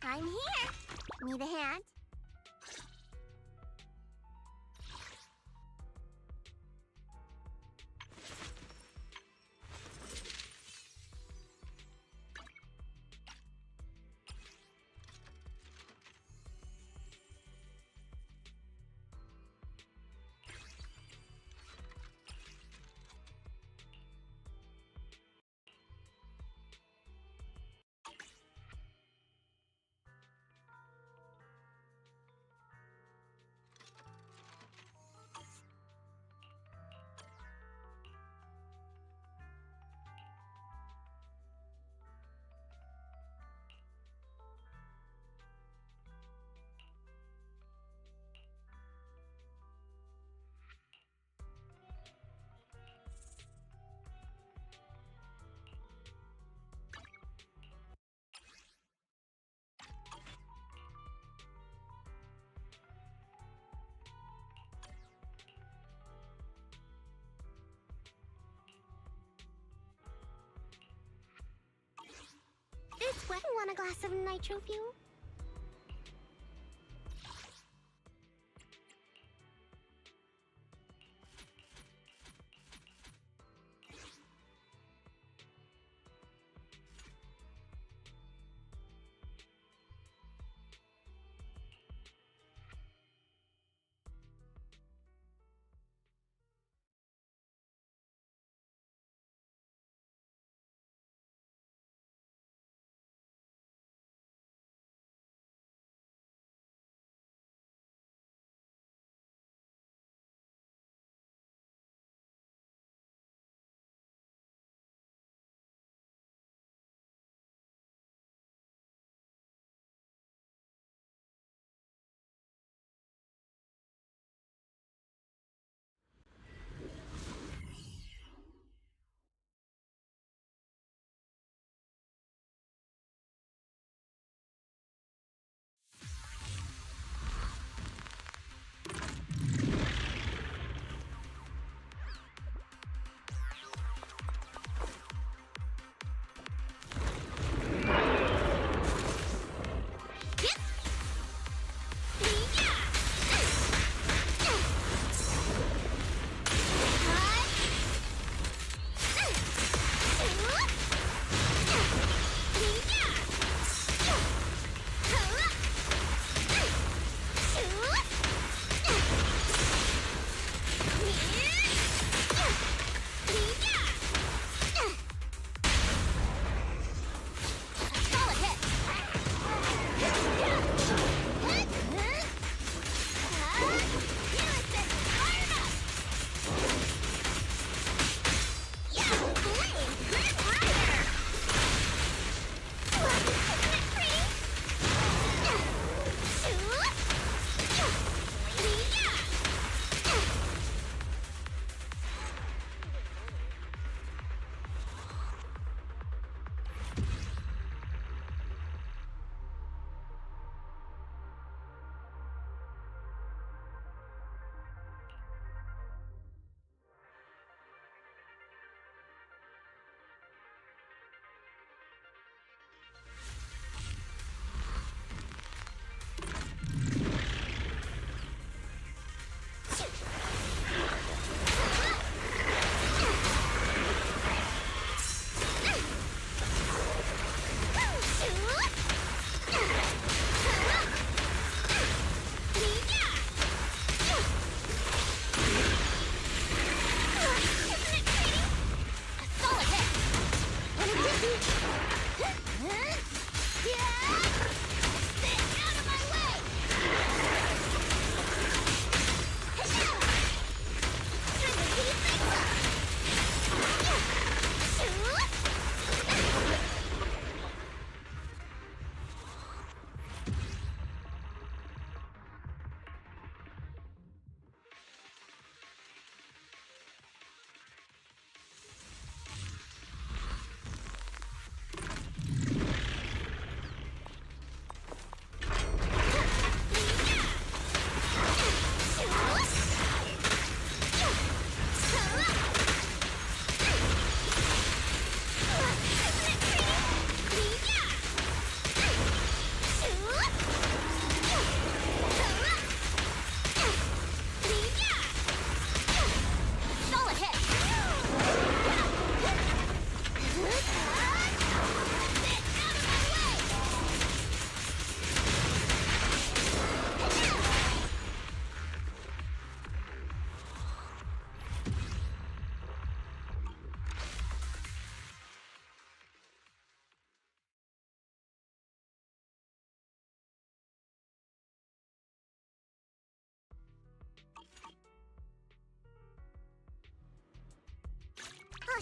I'm here. Need a hand? This way. Want a glass of nitro fuel?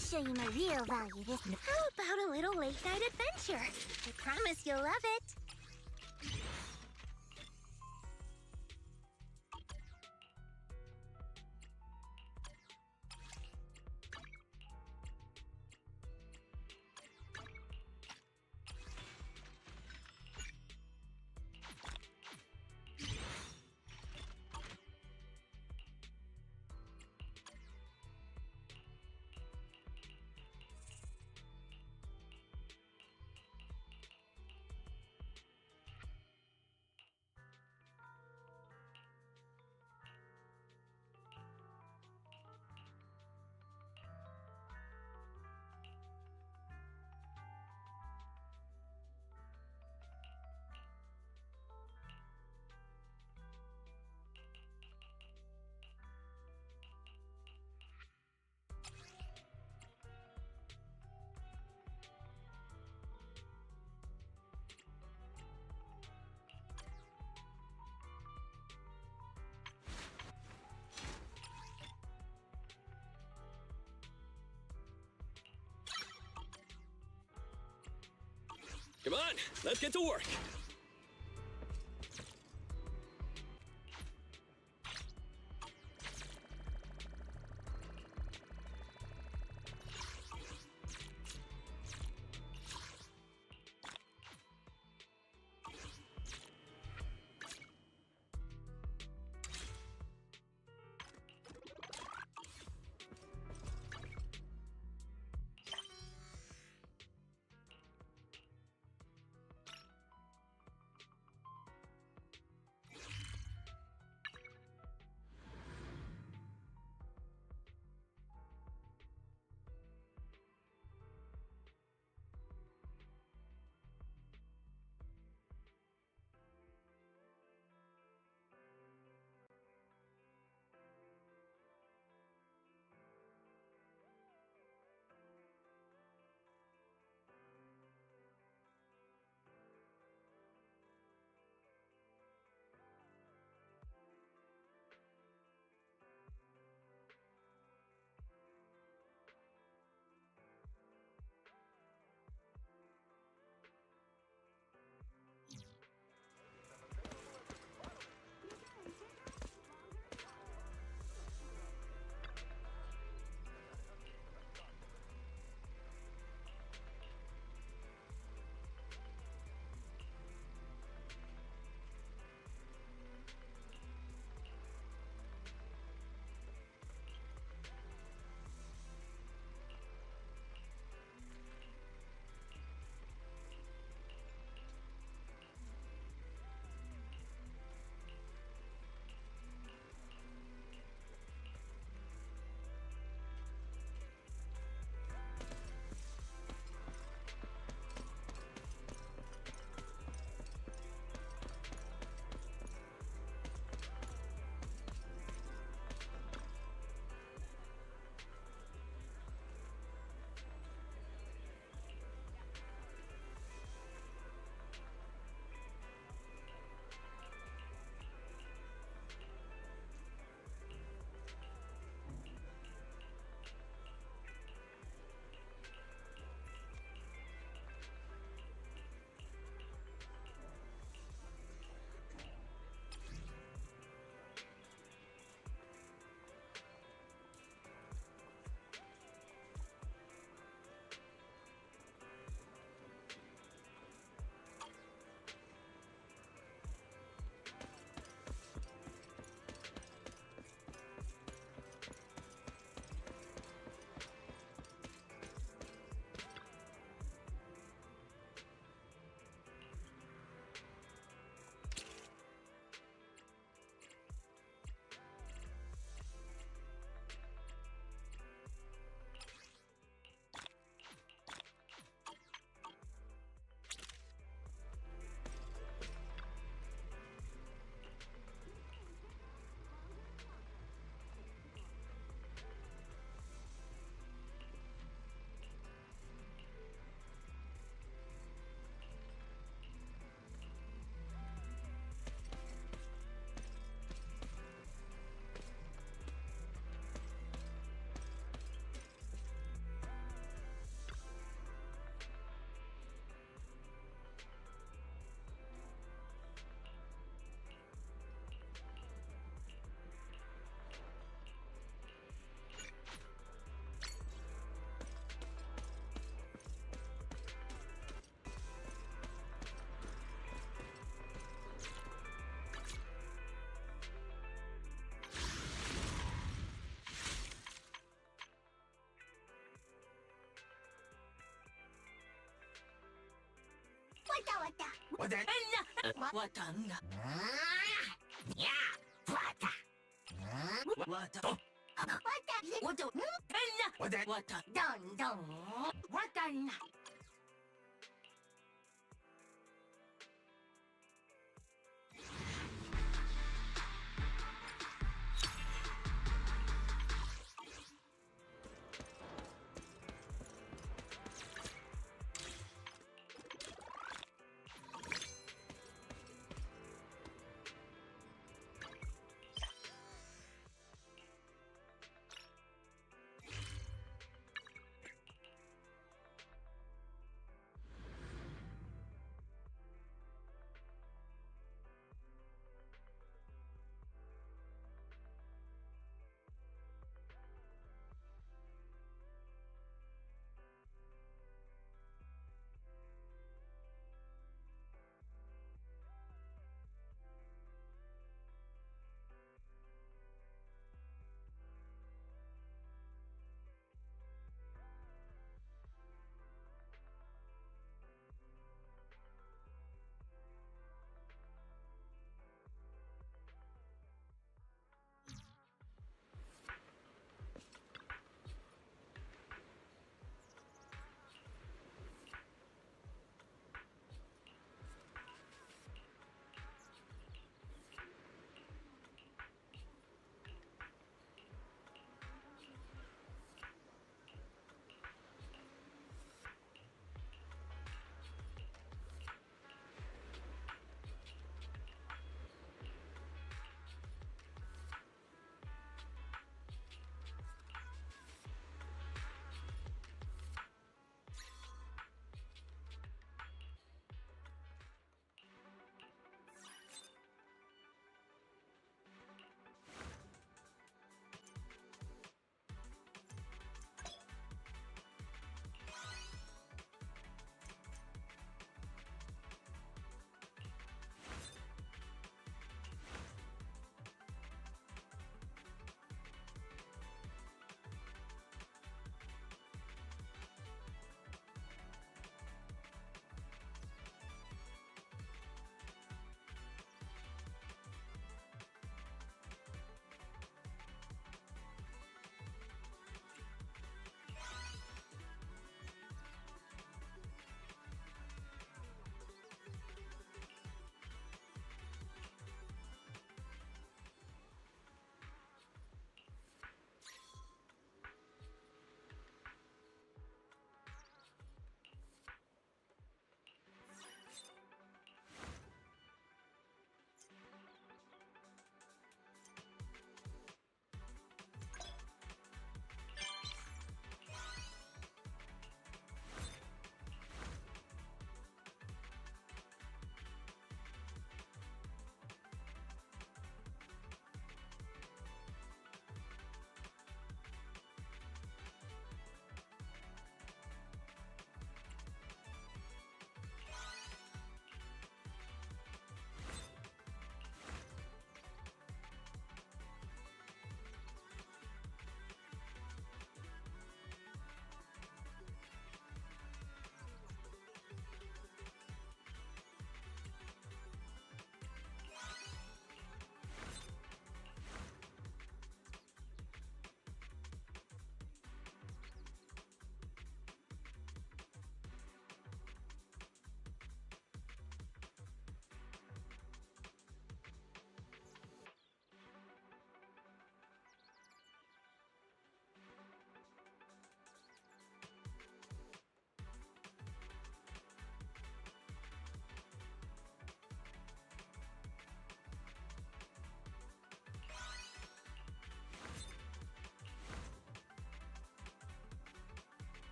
I'll show you my real value this. How about a little late night adventure? I promise you'll love it. Come on, let's get to work.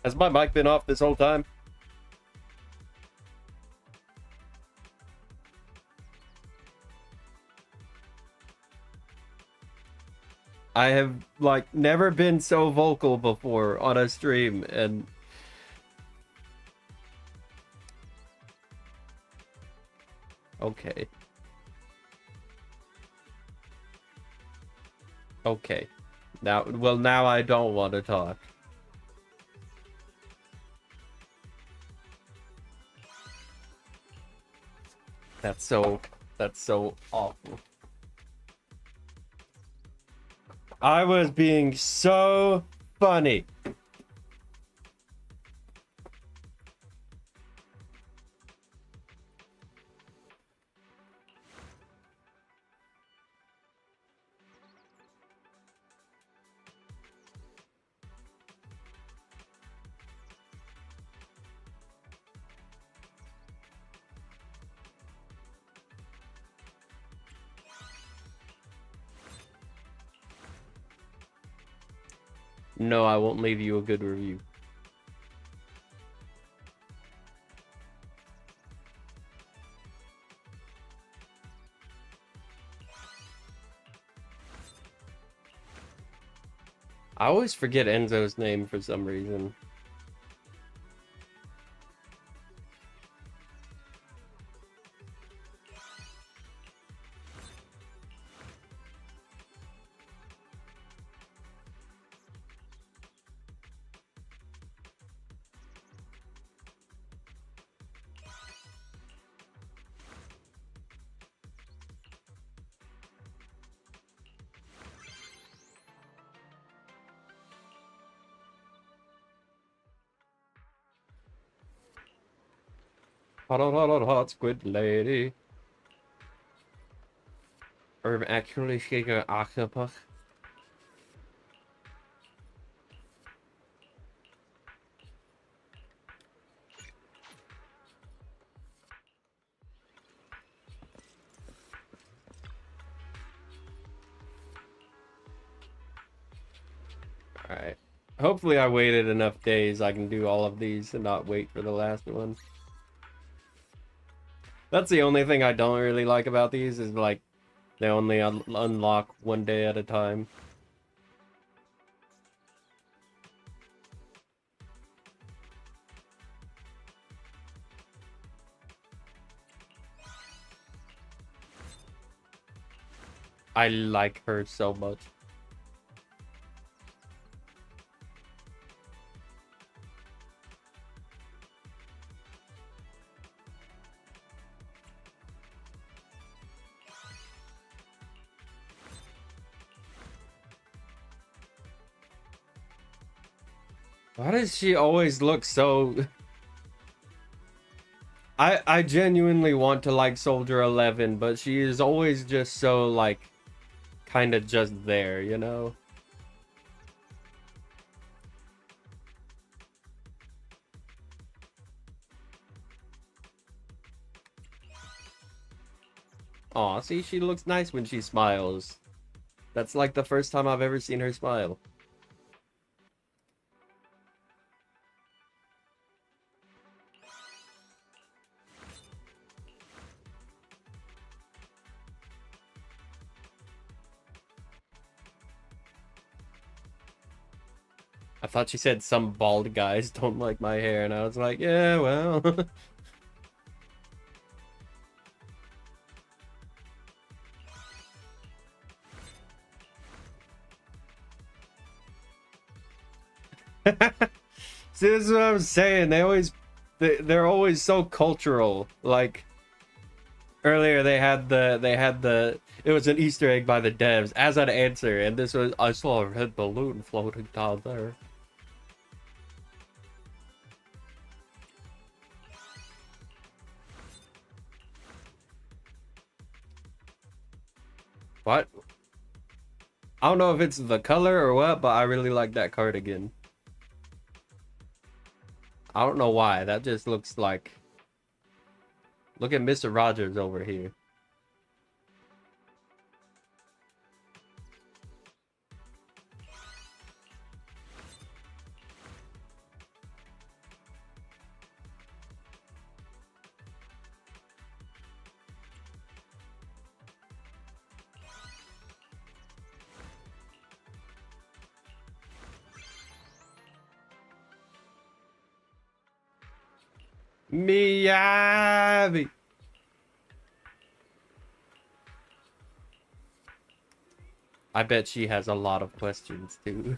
Has my mic been off this whole time? I have, like, never been so vocal before on a stream, and... Okay. Okay. Now I don't want to talk. That's so awful. I was being so funny. No, I won't leave you a good review. I always forget Enzo's name for some reason. Hot squid lady. Or actually speaking octopus. Alright. Hopefully I waited enough days I can do all of these and not wait for the last one. That's the only thing I don't really like about these is like they only unlock one day at a time. I like her so much. Why does she always look so... I genuinely want to like Soldier 11, but she is always just so, like, kind of just there, you know? Aw, see, she looks nice when she smiles. That's like the first time I've ever seen her smile. I thought she said some bald guys don't like my hair, and I was like, yeah, well... See, this is what I'm saying. They're always so cultural. Like earlier, they had the it was an Easter egg by the devs as an answer, and this was I saw a red balloon floating down there. What? I don't know if it's the color or what, but I really like that cardigan. I don't know why. That just looks like... Look at Mr. Rogers over here. Miyabi. I bet she has a lot of questions too.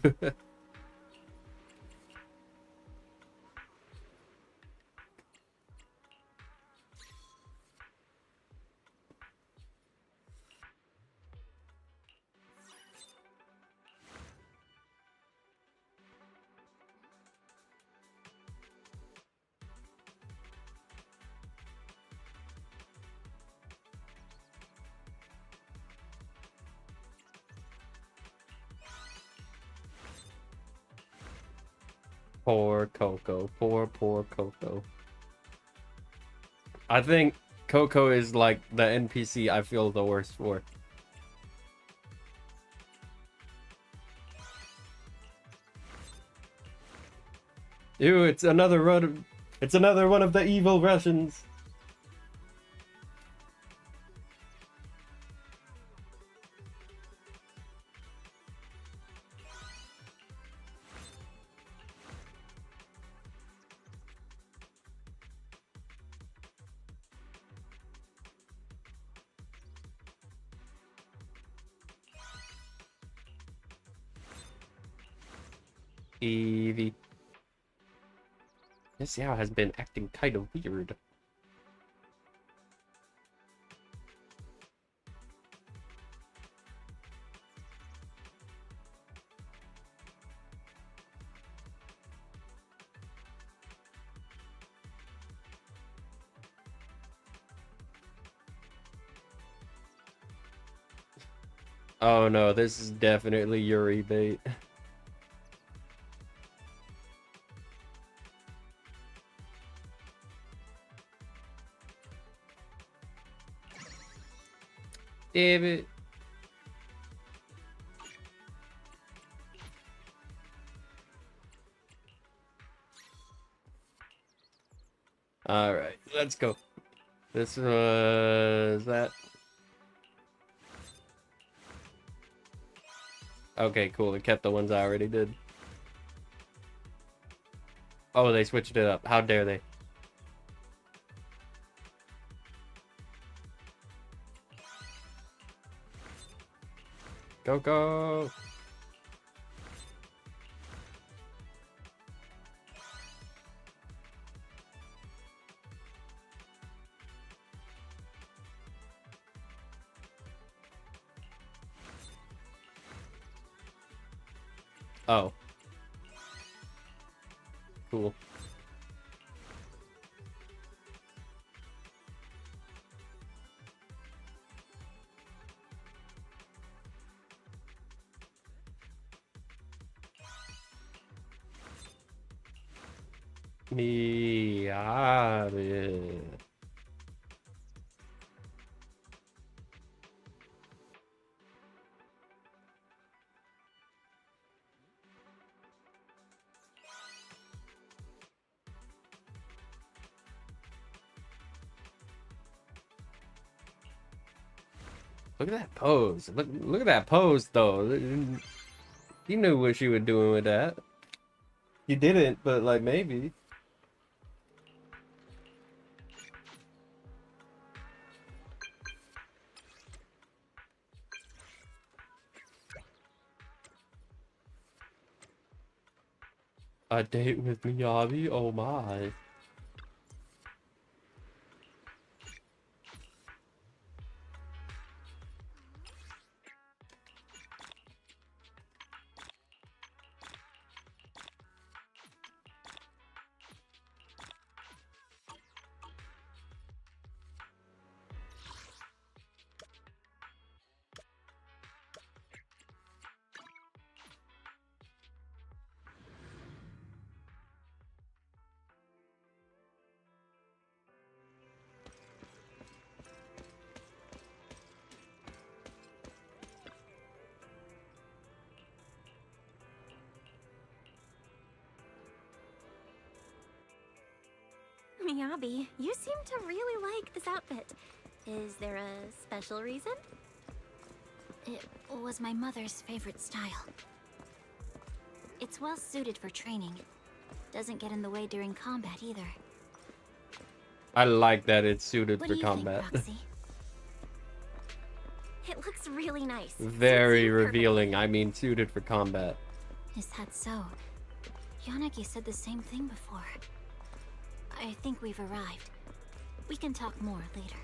Poor Coco. Poor Coco. I think Coco is like the NPC I feel the worst for. Ew, it's another one of the evil Russians. Evie. This Yao has been acting kind of weird. Oh no, this is definitely Yuri bait. Damn it. Alright, let's go. This was that. Okay, cool. It kept the ones I already did. Oh, they switched it up. How dare they? Go, go! Oh. Cool. Miyabi. Look at that pose. Look at that pose, though. You knew what she was doing with that. You didn't, but like maybe. A date with Miyabi? Oh my. Miyabi, you seem to really like this outfit. Is there a special reason? It was my mother's favorite style. It's well suited for training. Doesn't get in the way during combat either. I like that it's suited What for do you combat. think, Roxy? It looks really nice. Very Suits you revealing. perfectly. I mean, suited for combat. Is that so? Yanagi said the same thing before. I think we've arrived. We can talk more later.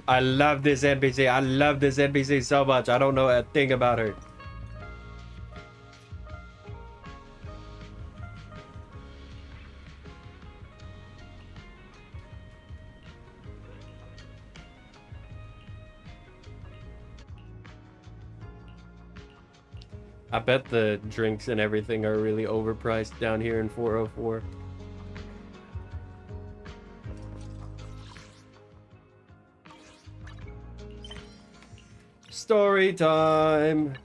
I love this NPC. I love this NPC so much. I don't know a thing about her. I bet the drinks and everything are really overpriced down here in 404. Story time.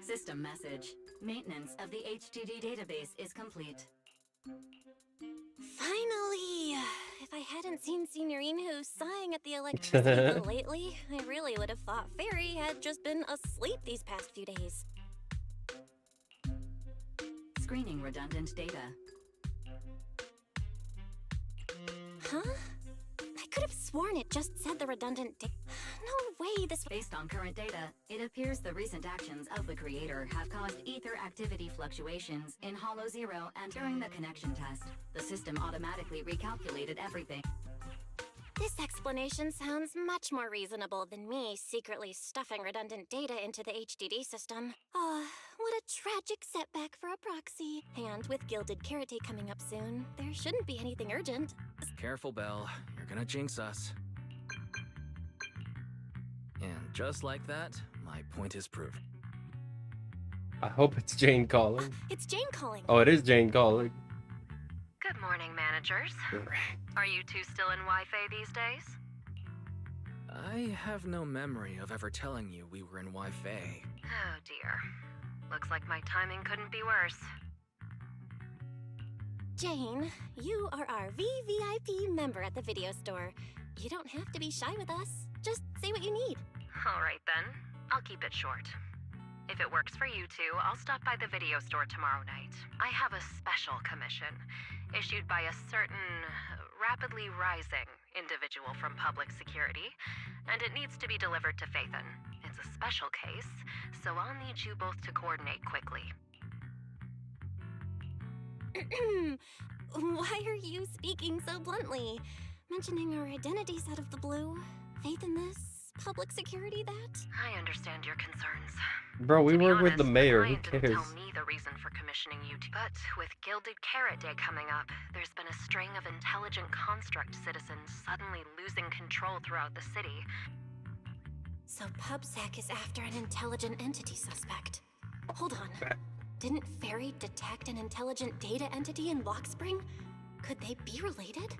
System message. Maintenance of the HDD database is complete. Finally! If I hadn't seen Signorino sighing at the electricity bill lately, I really would have thought Fairy had just been asleep these past few days. Screening redundant data. Huh? I could have sworn it just said the redundant No way, this... Based on current data, it appears the recent actions of the creator have caused ether activity fluctuations in Hollow Zero, and during the connection test, the system automatically recalculated everything. This explanation sounds much more reasonable than me secretly stuffing redundant data into the HDD system. Ah, what a tragic setback for a proxy. And with Gilded Carrot Day coming up soon, there shouldn't be anything urgent. Careful, Belle. You're gonna jinx us. And just like that, my point is proved. I hope it's Jane calling. It's Jane calling. Oh, it is Jane calling. Good morning, managers. Are you two still in Wi-Fi these days? I have no memory of ever telling you we were in Wi-Fi. Oh dear. Looks like my timing couldn't be worse. Jane, you are our VVIP member at the video store. You don't have to be shy with us. Just say what you need. Alright then, I'll keep it short. If it works for you two, I'll stop by the video store tomorrow night. I have a special commission, issued by a certain rapidly rising individual from public security, and it needs to be delivered to Phaethon. It's a special case, so I'll need you both to coordinate quickly. Why are you speaking so bluntly? Mentioning our identities out of the blue. Faith in this, public security that. I understand your concerns. Bro, we To be work with honest, the mayor. Who client didn't cares? tell me the reason for commissioning you two. But with Gilded Carrot Day coming up, there's been a string of intelligent construct citizens suddenly losing control throughout the city. So PubSec is after an intelligent entity suspect. Hold on. Didn't Fairy detect an intelligent data entity in Lock Spring? Could they be related?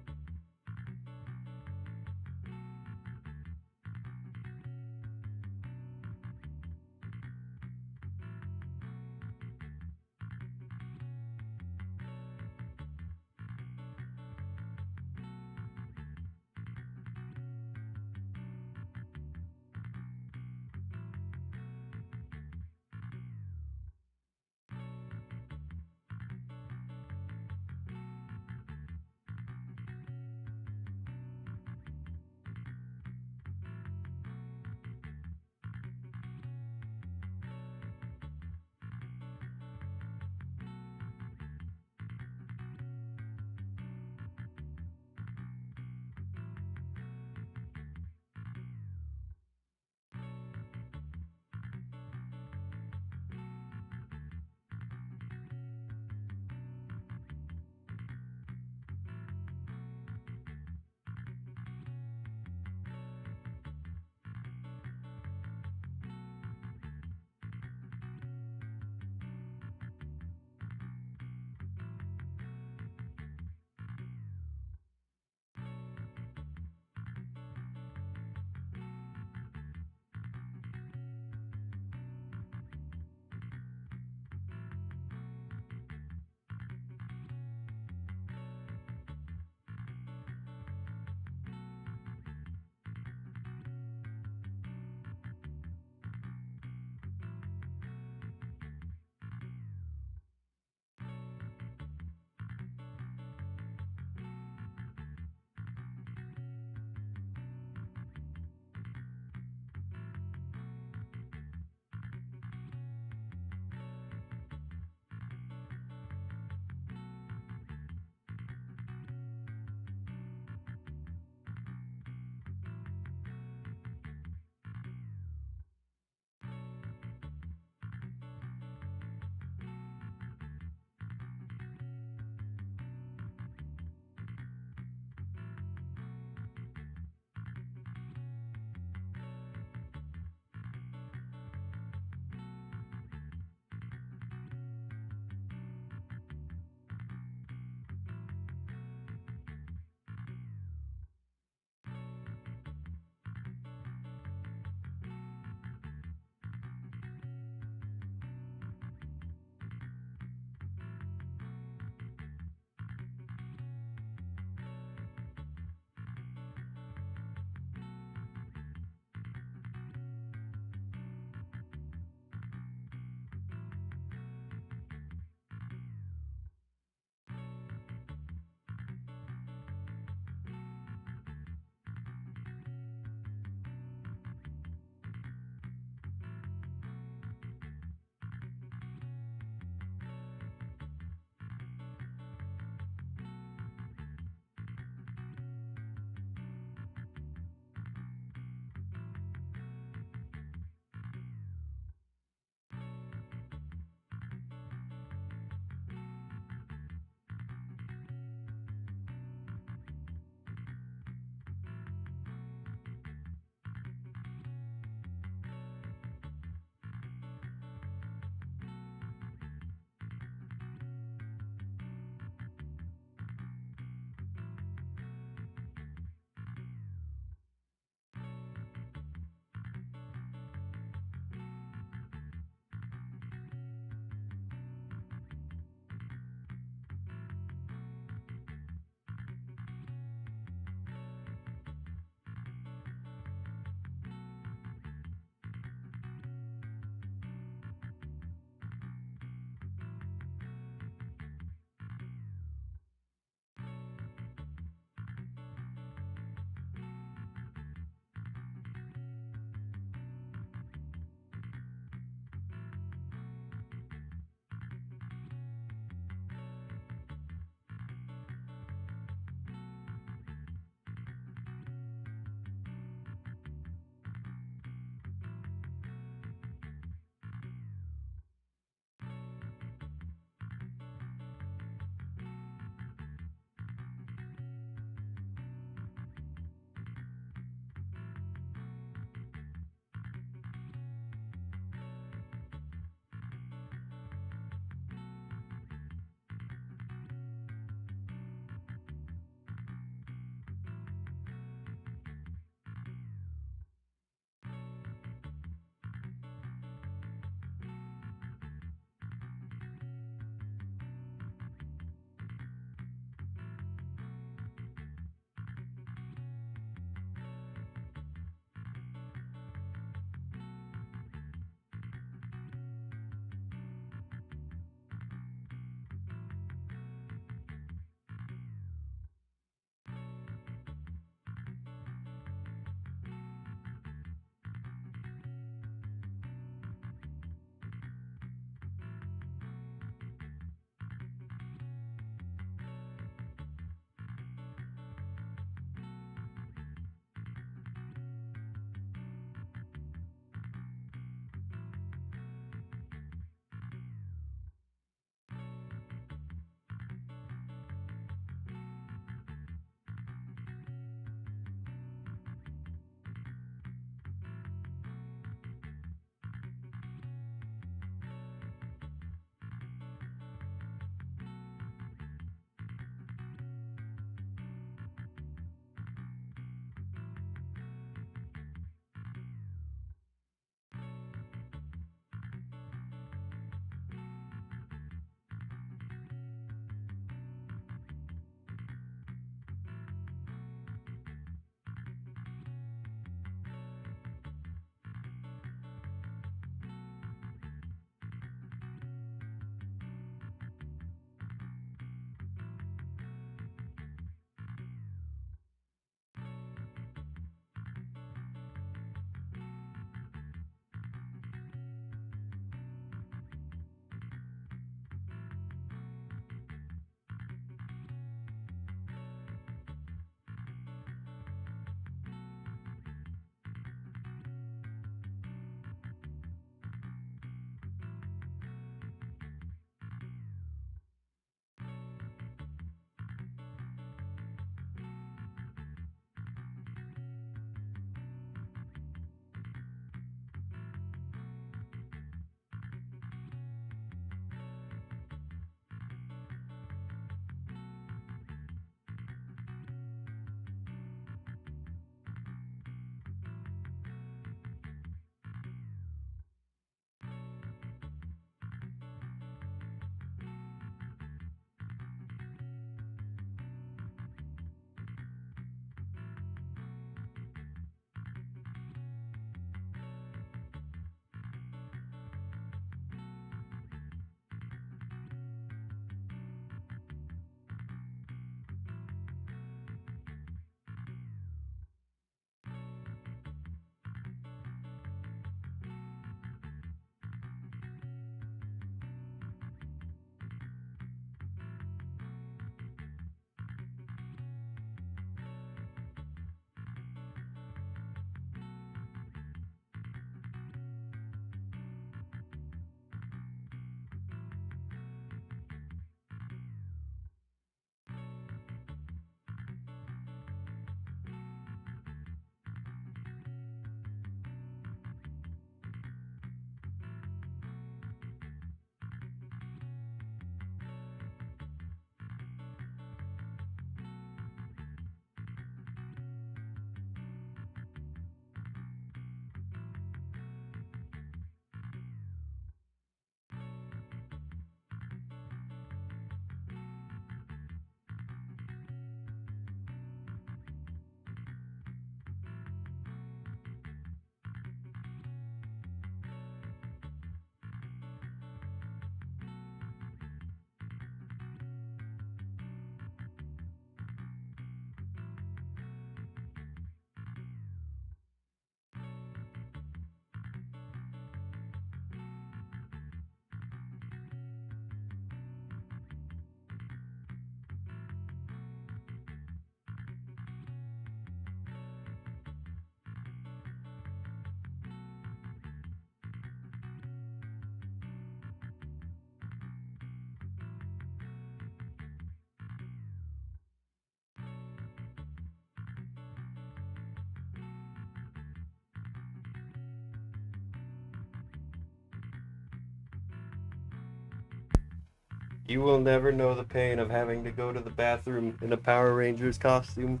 You will never know the pain of having to go to the bathroom in a Power Rangers costume.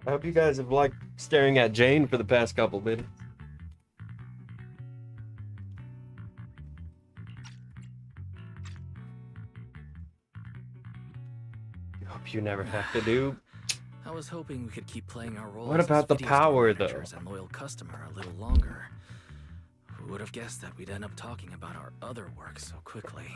I hope you guys have liked staring at Jane for the past couple minutes. I hope you never have to do. I was hoping we could keep playing our role. What as about the video store power, though? managers and loyal customer a little longer. Who would have guessed that we'd end up talking about our other work so quickly?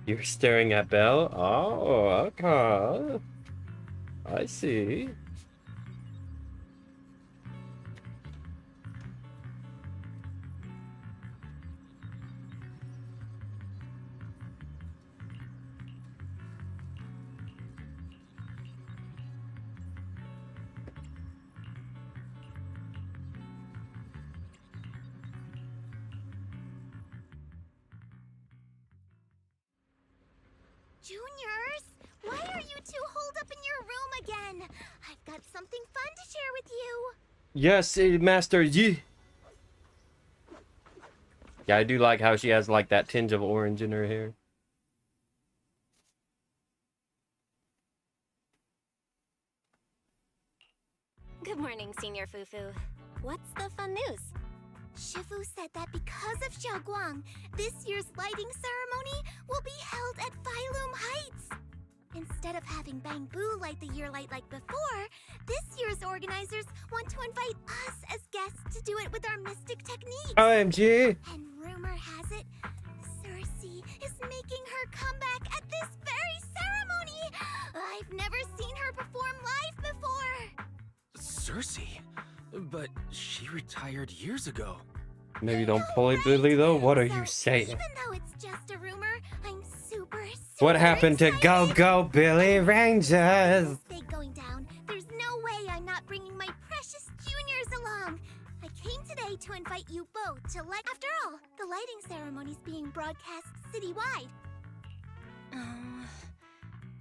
You're staring at Belle? Oh, okay. I see. Juniors, why are you two holed up in your room again? I've got something fun to share with you. Yes, Master Yi. Yeah, I do like how she has like that tinge of orange in her hair. Good morning, Senior Fufu. What's the fun news? Shifu said that because of Xiaoguang, this year's lighting ceremony will be held at Phylum Heights. Instead of having Bangbu light the year light like before, this year's organizers want to invite us as guests to do it with our mystic techniques. OMG! And rumor has it, Cersei is making her comeback at this very ceremony. I've never seen her perform live before. Cersei? But she retired years ago. Maybe don't bully Billy though. What are So, you saying? Even though it's just a rumor, I'm super What happened to Go Go Billy Rangers? Stay going down. There's no way I'm not bringing my precious juniors along. I came today to invite you both to After all, the lighting ceremony's being broadcast citywide.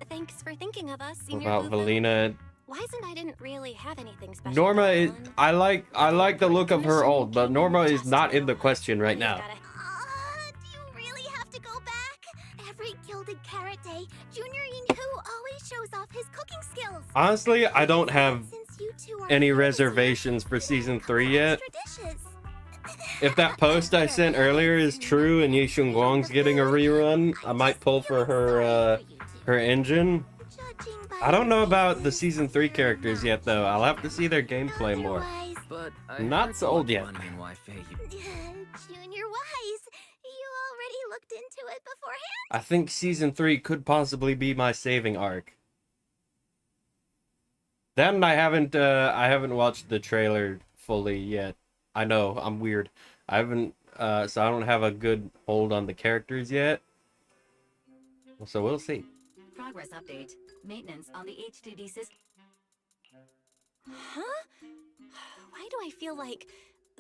Thanks for thinking of us, What Senior about Fufu. Valina? Why isn't I didn't really have anything special. Norma is. going on. I like the look of her old, but Norma is not in the question right now. Do you really have to go back? Every Gilded Carrot Day, Junior Yinhu always shows off his cooking skills. Honestly, I don't have Since you two are any here this reservations year, for season couple 3 yet. extra dishes. If that post I sent earlier is true and Yi Shun Guang's getting a rerun, I might pull for her engine. I don't know about the season 3 characters yet though. I'll have to see their gameplay more. But I Not heard sold you yet. like Bunny and Wi-Fi. Junior Wise, you already looked into it beforehand? I think season 3 could possibly be my saving arc. Then I haven't watched the trailer fully yet. I know, I'm weird. I haven't so I don't have a good hold on the characters yet. So we'll see. Progress update. Maintenance on the HDD system. Huh? Why do I feel like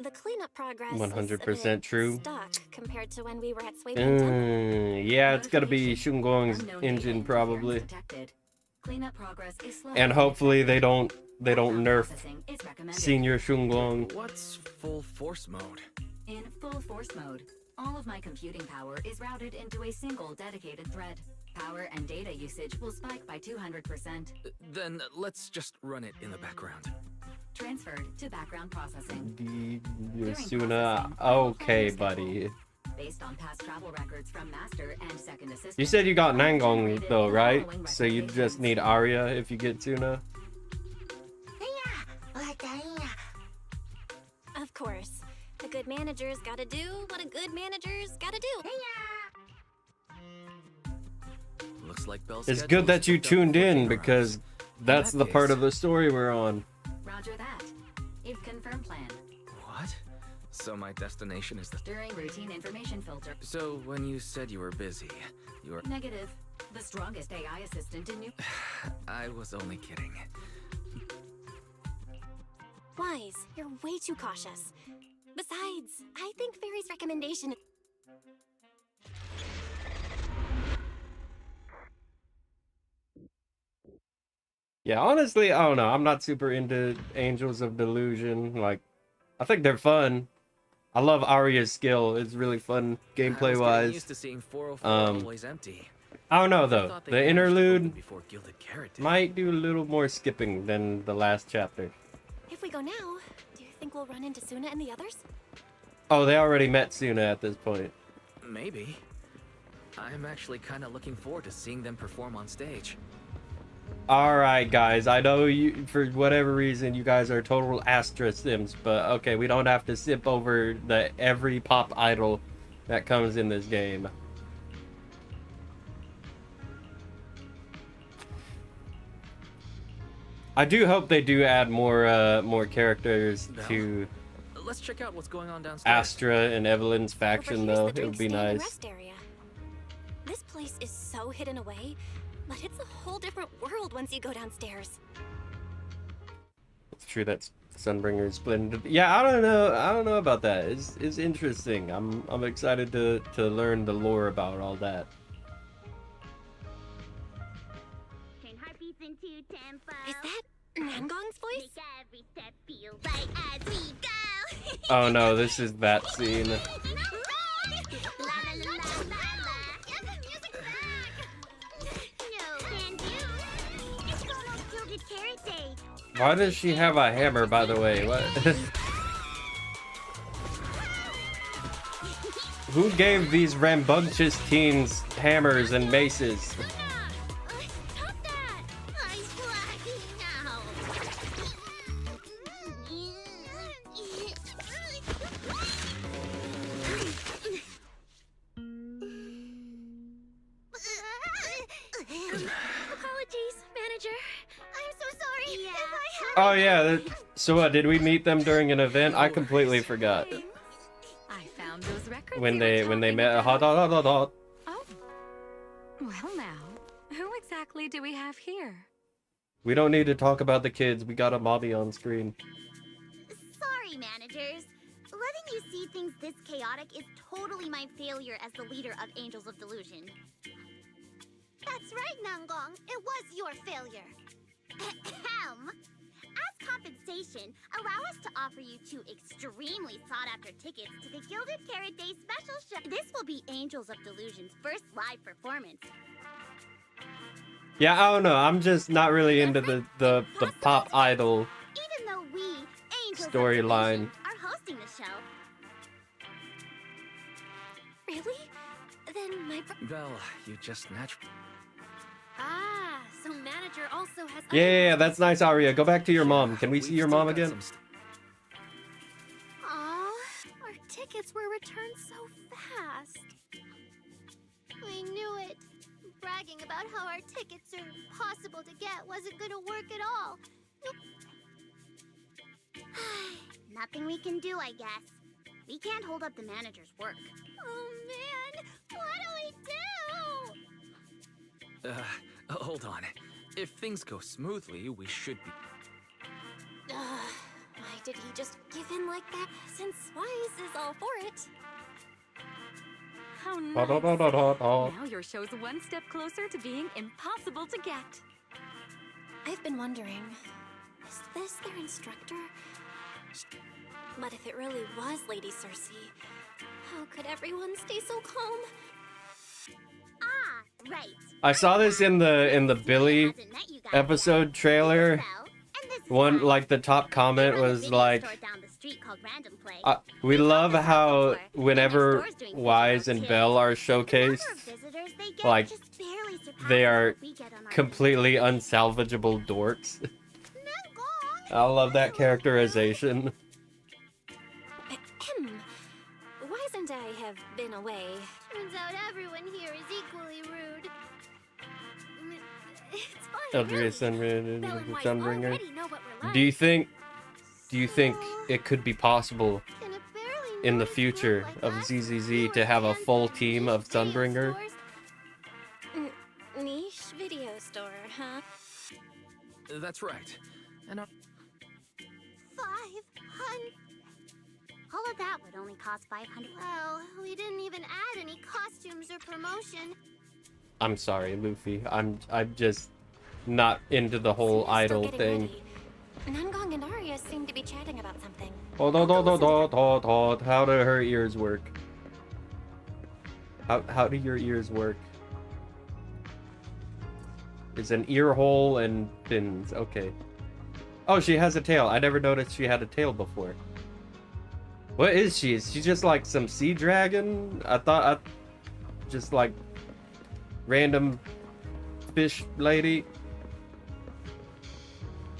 the cleanup progress 100% is a bit true. stuck compared to when we were at Swaking Temple? Yeah, it's gotta be Shun Guang's Unknown data engine interference probably. detected. Cleanup progress is slow. And hopefully they don't Background nerf processing is recommended. Senior Shun Guang. What's full force mode? In full force mode, all of my computing power is routed into a single dedicated thread. Power and data usage will spike by 200%. Then let's just run it in the background. Transferred to background processing. Yasuna, okay, buddy. Based on past travel records from Master and Second Assistant. You said you got Nangong though, right? So you just need Arya if you get Tuna. Of course. A good manager's gotta do what a good manager's gotta do. Looks like Belle's It's schedule good that is you booked up tuned for in dinner because that's In the that part case- of the story we're on. Roger that. If confirmed plan. What? So my destination is the... During routine information filter. So when you said you were busy, you were... Negative. The strongest AI assistant in New... I was only kidding. Wise, you're way too cautious. Besides, I think Fairy's recommendation... Yeah, honestly, I don't know. I'm not super into Angels of Delusion. Like, I think they're fun. I love Arya's skill. It's really fun gameplay wise. Used to seeing 404 always empty. I don't know though. Thought they The managed to interlude open before Gilded Carrot did. might do a little more skipping than the last chapter. If we go now, do you think we'll run into Suna and the others? Oh, they already met Suna at this point. Maybe. I'm actually kind of looking forward to seeing them perform on stage. Alright guys, I know you, for whatever reason, you guys are total Astra Sims, but okay, we don't have to sip over the every pop idol that comes in this game. I do hope they do add more characters to Let's check out what's going on downstairs. Astra and Evelyn's faction Over here's though. the It would be drink stand and nice. rest area. This place is so hidden away, but it's a whole different world once you go downstairs. It's true that Sunbringer is splendid. Yeah, I don't know about that. It's interesting. I'm excited to learn the lore about all that. Turn heartbeats into tempo. Is that Nangong's voice? Make every step feel right as we go. Oh no, this is that scene. La, la, la, la, la, la. Get the music back. No, can do. It's Ronald Gilded Carrot Day. Why does she have a hammer, by the way? What? Who gave these rambunctious teens hammers and maces? Stop that! I'm flying now. Apologies, manager. I'm so sorry. Yeah. If I had Oh yeah. So what? Did we meet them during an event? I completely forgot. I found those records When you they were met. talking Hot, hot, hot, hot, hot. Oh. Well now, who exactly do we have here? We don't need to talk about the kids. We got a mommy on screen. Sorry, managers. Letting you see things this chaotic is totally my failure as the leader of Angels of Delusion. That's right, Nangong. It was your failure. Ahem. As compensation, allow us to offer you 2 extremely sought-after tickets to the Gilded Carrot Day special show. This will be Angels of Delusion's first live performance. Yeah, I don't know. I'm just not really into the pop idol. Even though we, Angels of Storyline. Delusion, are hosting the show. Really? Then my Belle, you just naturally... Ah, so manager also has... Yeah, that's nice, Arya. Go back to your mom. Can we see your mom again? Aw, our tickets were returned so fast. We knew it. Bragging about how our tickets are possible to get wasn't gonna work at all. Nothing we can do, I guess. We can't hold up the manager's work. Oh man, what do we do? Hold on. If things go smoothly, we should be... Why did he just give in like that? Since Wise is all for it. How Hot, hot, hot, nice. hot, hot, hot. Now your show's one step closer to being impossible to get. I've been wondering, is this their instructor? But if it really was Lady Cersei, how could everyone stay so calm? Ah, right. I saw this in the Billy Hasn't met you guys episode yet. trailer. Well, and this is One, why. like, the top comment They run a was video like, store down the street called Random Play. we love how whenever Wise and Belle are The number showcased, of visitors they get like, just barely surpasses they are what we get on our completely unsalvageable dorks. Nangong. I love that characterization. Ahem. Wise and I have been away. Turns out everyone here is equally rude. It's fine, really. Belle and Wise Sunbringer. already know what we're like. Do you think it could be possible Can it barely in the future of ZZZ to have a full team of Sunbringer. Niche video store, huh? That's right. And 500. All of that would only cost 500. Wow, we didn't even add any costumes or promotion. I'm sorry, Luffy. I'm just not into the whole Still idol getting thing. ready. Nangong and Arya seem to be chatting about something. Hold. How do her ears work? How do your ears work? It's an ear hole and fins. Okay. Oh, she has a tail. I never noticed she had a tail before. What is she? Is she just like some sea dragon? I just like random fish lady.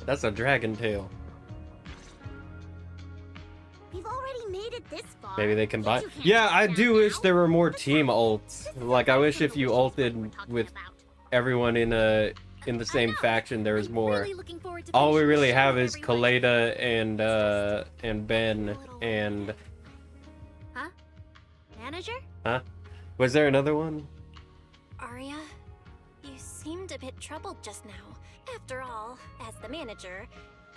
That's a dragon tail. We've already made it this far. Maybe they combine. You can't Yeah, take I that do now. wish there were more team ults. This is Like I wish the if you relationships ulted we're talking with about. everyone in the same faction, there was I'm more. really looking forward to All we finishing really the show have with is everyone. Kaleda and Ben and Huh? Manager? was there another one? Arya, you seemed a bit troubled just now. After all, as the manager,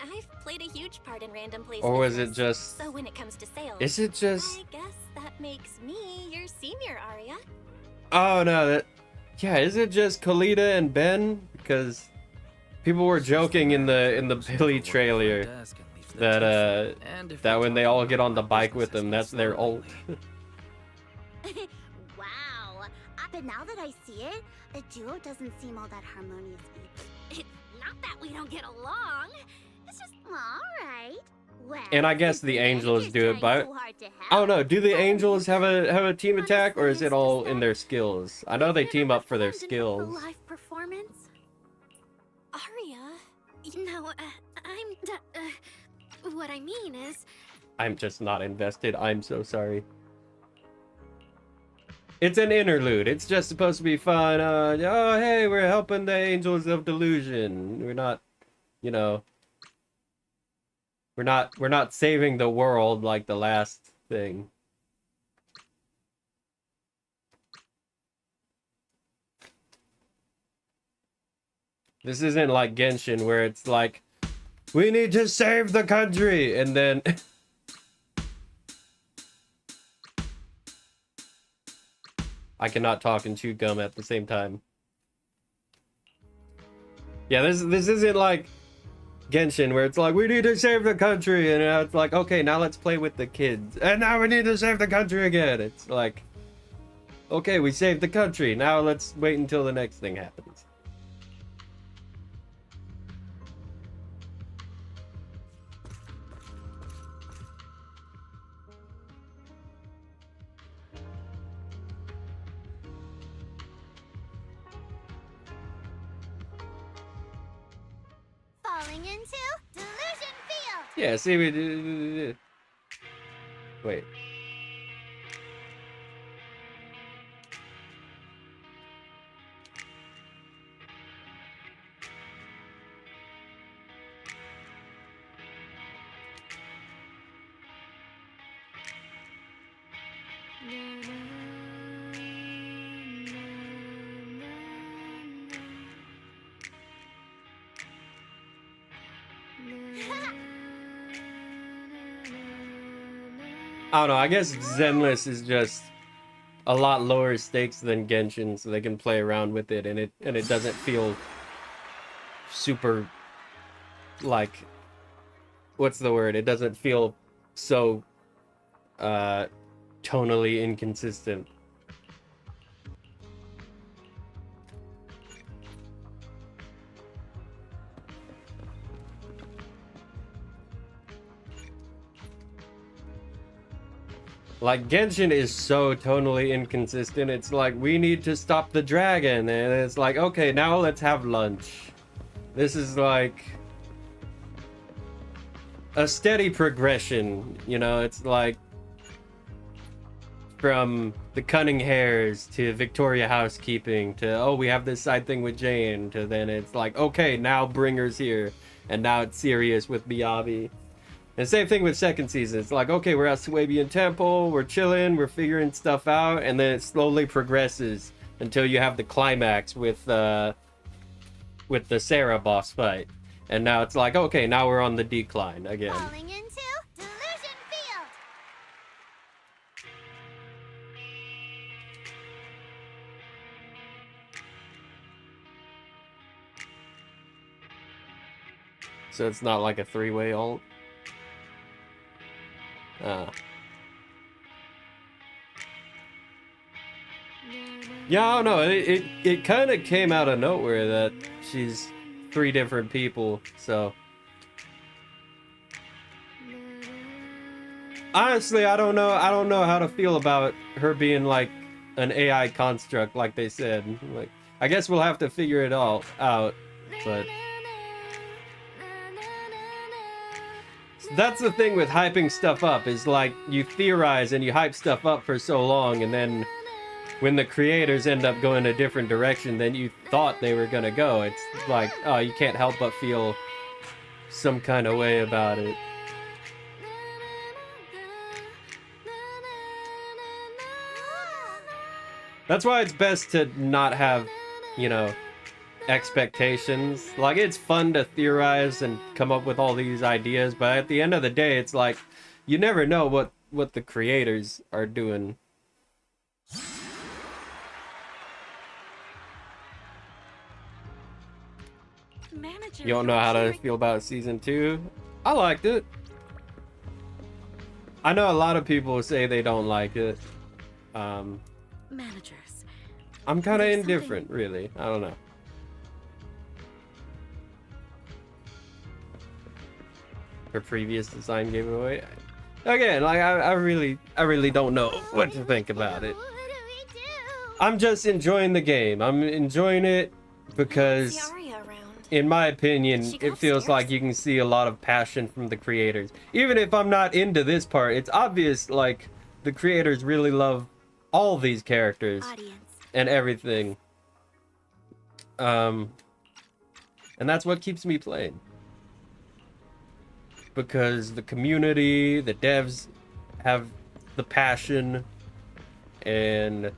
I've played a huge part in Random Play's Or was business. it just? So when it comes to sales, Is it just? I guess that makes me your senior, Arya. Oh no, that. Yeah, is it just Kaleda and Ben? Because people were joking in the Billy trailer that that when they all get on the bike with them, that's their ult. Wow. But now that I see it, a duo doesn't seem all that harmonious either. Not that we don't get along. It's just alright. Well, And I guess since the Angels manager's do it, trying but so hard to I help, don't know. Do the I Angels have a team attack, or is it all Honestly, in their skills? I know they team up for their performed in a skills. live performance? Arya, You know, what I mean is, I'm just not invested. I'm so sorry. It's an interlude. It's just supposed to be fun. Oh, hey, we're helping the Angels of Delusion. We're not, you know, we're not saving the world like the last thing. This isn't like Genshin where it's like, we need to save the country, and then I cannot talk and chew gum at the same time. Yeah, this isn't like Genshin where it's like, we need to save the country, and it's like, okay, now let's play with the kids, and now we need to save the country again. It's like, okay, we saved the country, now let's wait until the next thing happens. falling into Delusion Field! Yeah, see, we do. Wait. I don't know, I guess Zenless is just a lot lower stakes than Genshin, so they can play around with it, and it doesn't feel super, like, what's the word? It doesn't feel so tonally inconsistent. Like, Genshin is so tonally inconsistent. It's like, we need to stop the dragon. And it's like, okay, now let's have lunch. This is like a steady progression. You know, it's like from the Cunning Hares to Victoria Housekeeping to, oh, we have this side thing with Jane, to then it's like, okay, now Bringer's here. And now it's serious with Miyabi. And same thing with second season. It's like, okay, we're at Swabian Temple, we're chilling, we're figuring stuff out, and then it slowly progresses until you have the climax with the Sarah boss fight. And now it's like, okay, now we're on the decline again. Falling into Delusion Field. So it's not like a three-way ult. Yeah, I don't know. It kind of came out of nowhere that she's 3 different people. So honestly, I don't know how to feel about her being like an AI construct, like they said. Like, I guess we'll have to figure it all out. But that's the thing with hyping stuff up, is like you theorize and you hype stuff up for so long, and then when the creators end up going a different direction than you thought they were gonna go, it's like, oh, you can't help but feel some kind of way about it. That's why it's best to not have, you know, expectations. Like, it's fun to theorize and come up with all these ideas, but at the end of the day, it's like, you never know what the creators are doing. You don't know how to feel about season 2? I liked it. I know a lot of people say they don't like it. Managers. I'm kind of indifferent, really. I don't know. Her previous design gave it away. Again, like I really don't know what to think about it. What do we do? I'm just enjoying the game. I'm enjoying it because, See Arya around. in my opinion, Did she go it feels upstairs? like you can see a lot of passion from the creators. Even if I'm not into this part, it's obvious like the creators really love all these characters Audience. and everything. And that's what keeps me playing. Because the community, the devs have the passion, and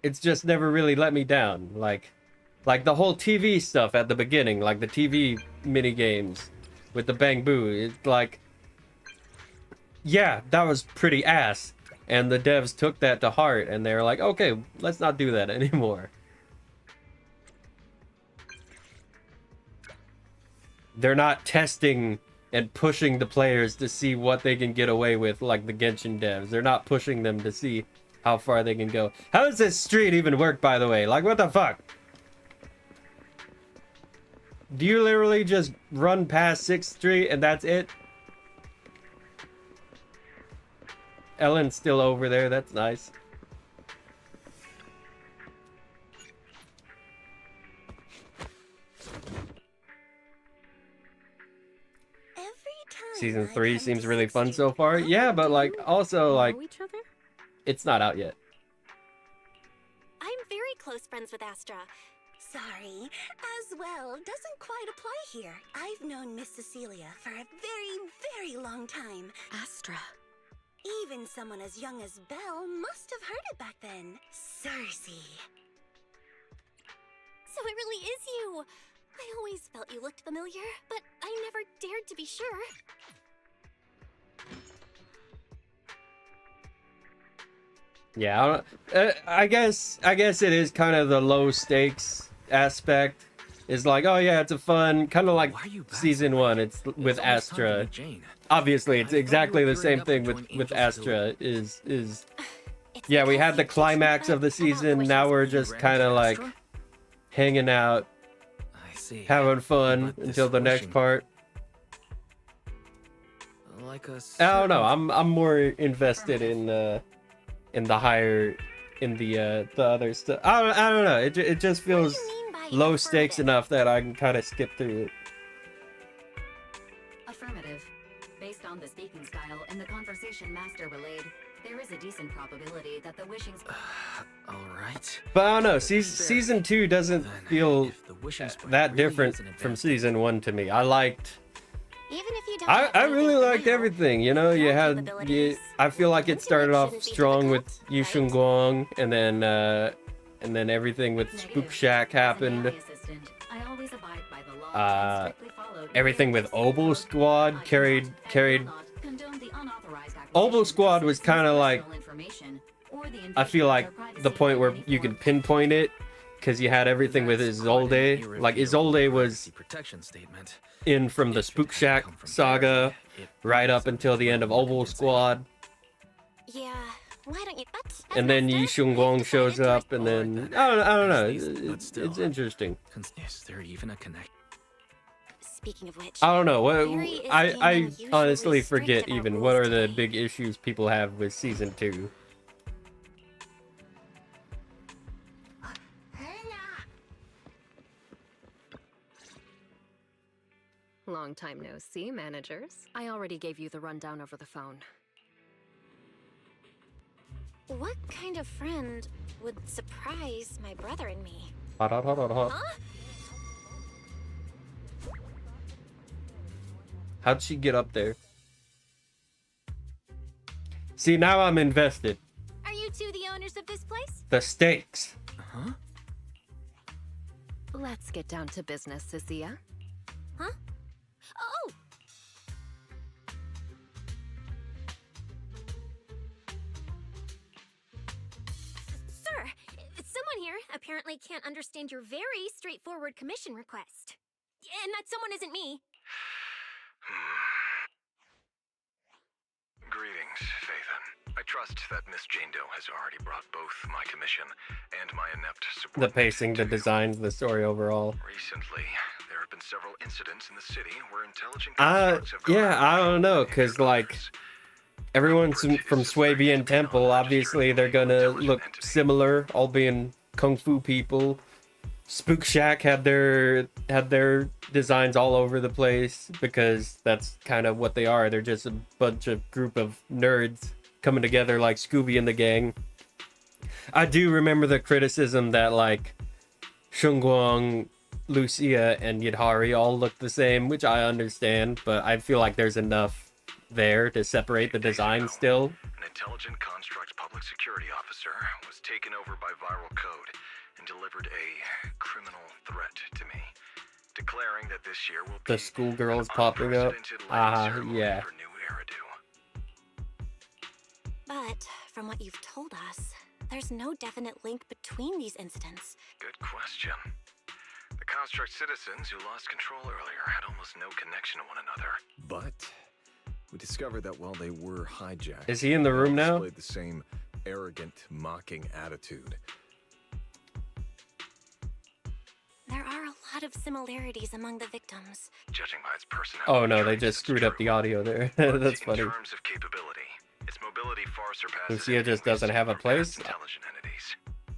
it's just never really let me down. Like the whole TV stuff at the beginning, like the TV mini games with the Bang Boo. It's like, yeah, that was pretty ass, and the devs took that to heart, and they were like, okay, let's not do that anymore. They're not testing and pushing the players to see what they can get away with like the Genshin devs. They're not pushing them to see how far they can go. How does this street even work, by the way? Like, what the fuck? Do you literally just run past 6th Street and that's it? Ellen's still over there. That's nice. Season 3 seems really fun so far. Yeah, but like also like Each other? it's not out yet. I'm very close friends with Astra. Sorry, as well doesn't quite apply here. I've known Miss Cecilia for a very, very long time. Astra. Even someone as young as Belle must have heard it back then. Cersei. So it really is you. I always felt you looked familiar, but I never dared to be sure. Yeah, I guess it is kind of the low stakes aspect. Is like, oh yeah, it's a fun kind of like Why are you back season so late? 1. It's with almost time to Astra. meet Jane. Obviously, it's I thought you exactly were the same gearing up thing to with join Angels Astra. Is It's yeah, we because had the you teach me climax back of the about season. wishes. Now we're just Ran kind of into like Astra? hanging out, I see. having fun But until this the next wishing- part. Like a I don't know. certain- I'm more invested in the higher, in the other stuff. I don't know. It just feels What do you mean by low stakes affirmative? enough that I can kind of skip through it. Affirmative. Based on the speaking style and the conversation Master relayed, there is a decent probability that the wishing All right. But I don't know. Season 2 doesn't Then, feel if the wishing sprite that really different is an from advantage, season 1 to me. I liked Even if you don't I have anything really for liked now, everything. You know, with you your had capabilities, I feel like it intuition started off shouldn't be strong with difficult, Yu right? Shun Guang, and then everything with Spook Negative. Shack As an happened. AI assistant, I always abide by the law Uh, and strictly followed everything with various Oboe code. Squad I carried cannot and carried. will not condone the unauthorized Oboe acquisition of Squad was citizens' kind of like, personal information or the I feel invasion of like their privacy the point in where any you form. could pinpoint it, because you had everything with That's quite an Isolde. Like irrefutable Isolde privacy was protection statement. in from the It Spook should Shack come from saga, Barry, if right up some until the end of more Oboe convincing. Squad, Yeah, why don't you? But as and then Yi master, Shun we've Guang shows decided to up, and I like then that. I don't know. Nice, but It's still. interesting. Is there even a connection? Speaking of which, I don't know. Barry is I being unusually honestly strict forget about even rules what are the today. big issues people have with season 2. Long time no see, managers. I already gave you the rundown over the phone. What kind of friend would surprise my brother and me? Huh? How'd she get up there? See, now I'm invested. Are you two the owners of this place? The stakes. Huh? Let's get down to business, Cecilia. Huh? Oh! Sir, someone here apparently can't understand your very straightforward commission request. And that someone isn't me. Greetings, Phaethon. I trust that Miss Jane Doe has already brought both my commission and my inept The subordinate pacing, the to you. designs, the story overall. Recently, there have been several incidents in the city where intelligent constructs have gone Yeah, out I of don't know, control cause and like others. everyone's from Swabian Temple, obviously they're gonna look similar, all being kung fu people. Spook Shack had their designs all over the place because that's kind of what they are. They're just a bunch of group of nerds coming together like Scooby and the gang. I do remember the criticism that like Shunguang, Lucia, and Yidhari all look the same, which I understand, but I feel like there's enough there to separate the design still. An intelligent construct public security officer was taken over by viral code and delivered a criminal threat to me, declaring that this year will be The schoolgirls an popping up. unprecedented lighting ceremony Yeah. for new Eridu. But from what you've told us, there's no definite link between these incidents. Good question. The construct citizens who lost control earlier had almost no connection to one another. But we discovered that while they were hijacked, Is he in the room they now? displayed the same arrogant, mocking attitude. There are a lot of similarities among the victims. Judging by its personality. Oh no, they traits, just it's screwed up true. the audio there. But That's funny. In terms of capability, its mobility far surpasses Lucia anything just we've doesn't seen have a from place? past intelligent entities.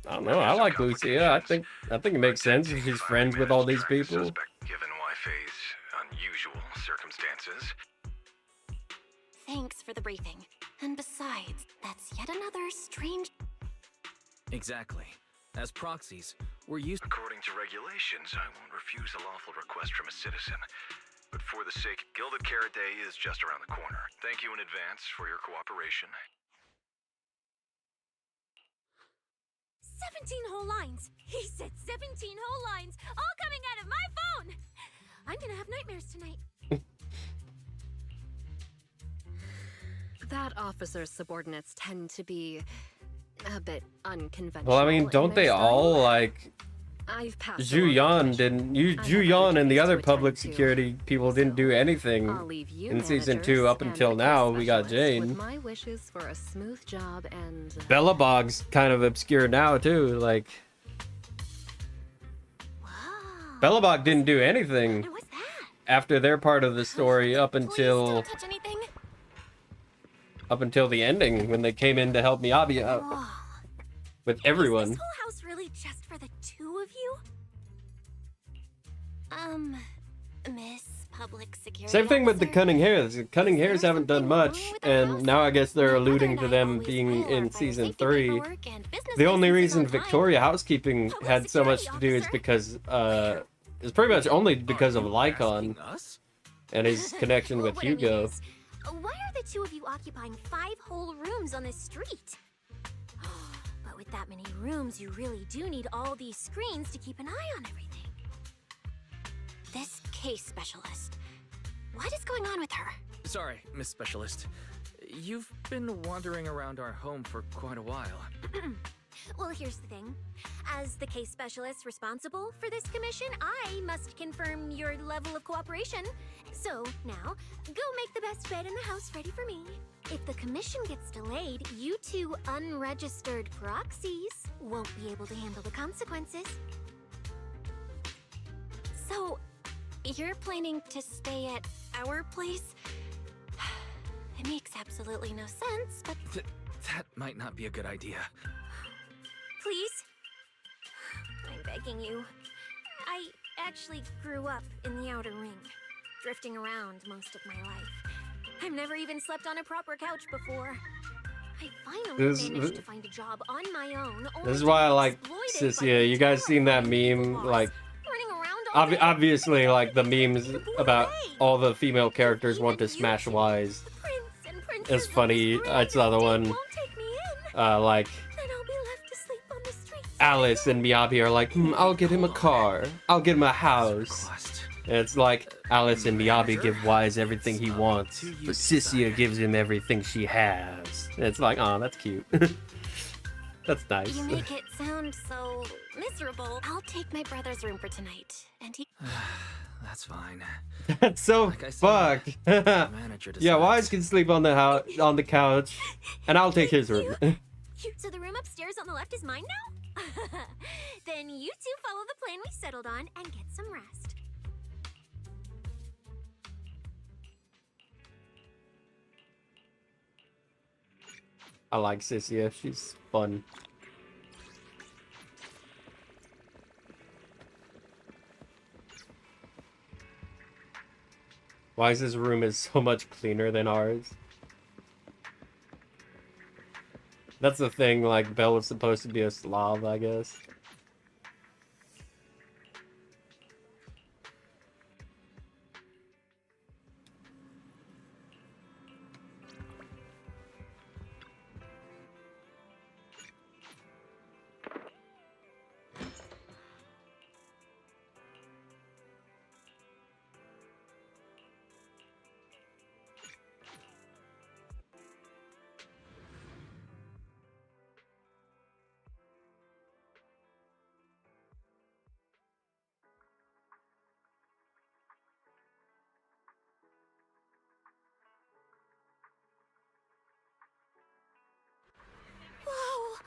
I don't know. I like Lucia. I think it makes sense. She's friends with all these people. Given Wi-Fi's unusual circumstances. Thanks for the briefing. And besides, that's yet another strange... Exactly. As proxies, we're used. According to regulations, I won't refuse a lawful request from a citizen. But for the sake, Gilded Carrot Day is just around the corner. Thank you in advance for your cooperation. 17 whole lines. He said 17 whole lines, all coming out of my phone. I'm gonna have nightmares tonight. That officer's subordinates tend to be a bit unconventional. Well, I mean, in don't their they style. all like I've passed Zhu along the Yan commission. didn't you I Zhu have Yan other and the duties other to public attend to. security people didn't do I'll anything leave you in season managers 2 up and until the now. We got specialists Jane. with my wishes for a smooth job and Bella Bog's kind of obscure now too. Like Bellabog didn't do anything And what's that? after their part of the story up Please until don't touch anything. the ending when they came in to help Miyabi out with everyone. Is this whole house really just for the two of you? Miss Public Security Same thing with the Officer? cunning hairs. The cunning Is there hairs haven't done something wrong much, with the and house? now I guess they're My mother alluding and to I them always being file our in fire season safety 3. paperwork and business The only licenses reason online. Victoria Housekeeping Public had so much to security do is officer? because it's pretty much only because of Lycon. Asking us? and his connection with What I mean Hugo. is, why are the two of you occupying 5 whole rooms on this street? But with that many rooms, you really do need all these screens to keep an eye on everything. This case specialist. What is going on with her? Sorry, Miss Specialist. You've been wandering around our home for quite a while. Well, here's the thing. As the case specialist responsible for this commission, I must confirm your level of cooperation. So, now, go make the best bed in the house ready for me. If the commission gets delayed, you two unregistered proxies won't be able to handle the consequences. So, you're planning to stay at our place? It makes absolutely no sense, but That might not be a good idea. Please? I'm begging you. I actually grew up in the Outer Ring, drifting around most of my life. I've never even slept on a proper couch before. I finally managed to find a job on my own. This is why I like Sissia. You guys seen that meme? Like, obviously, like the memes about all the female characters want to smash Ys. It's funny. I saw the one, like, Alice and Miyabi are like, I'll get him a car. I'll get him a house. And it's like, Alice and Miyabi give Wise everything he wants, but Sissia gives him everything she has. And it's like, oh, that's cute. That's nice. you make it sound so miserable. I'll take my brother's room for tonight, and he... That's fine. That's so Like I said, fucked. the manager Yeah, decides. Wise can sleep on the couch, and I'll take his room. So the room upstairs on the left is mine now? Then you two follow the plan we settled on and get some rest. I like Sissia. She's fun. Wise's room is so much cleaner than ours. That's the thing, like, Belle was supposed to be a Slav, I guess. Whoa!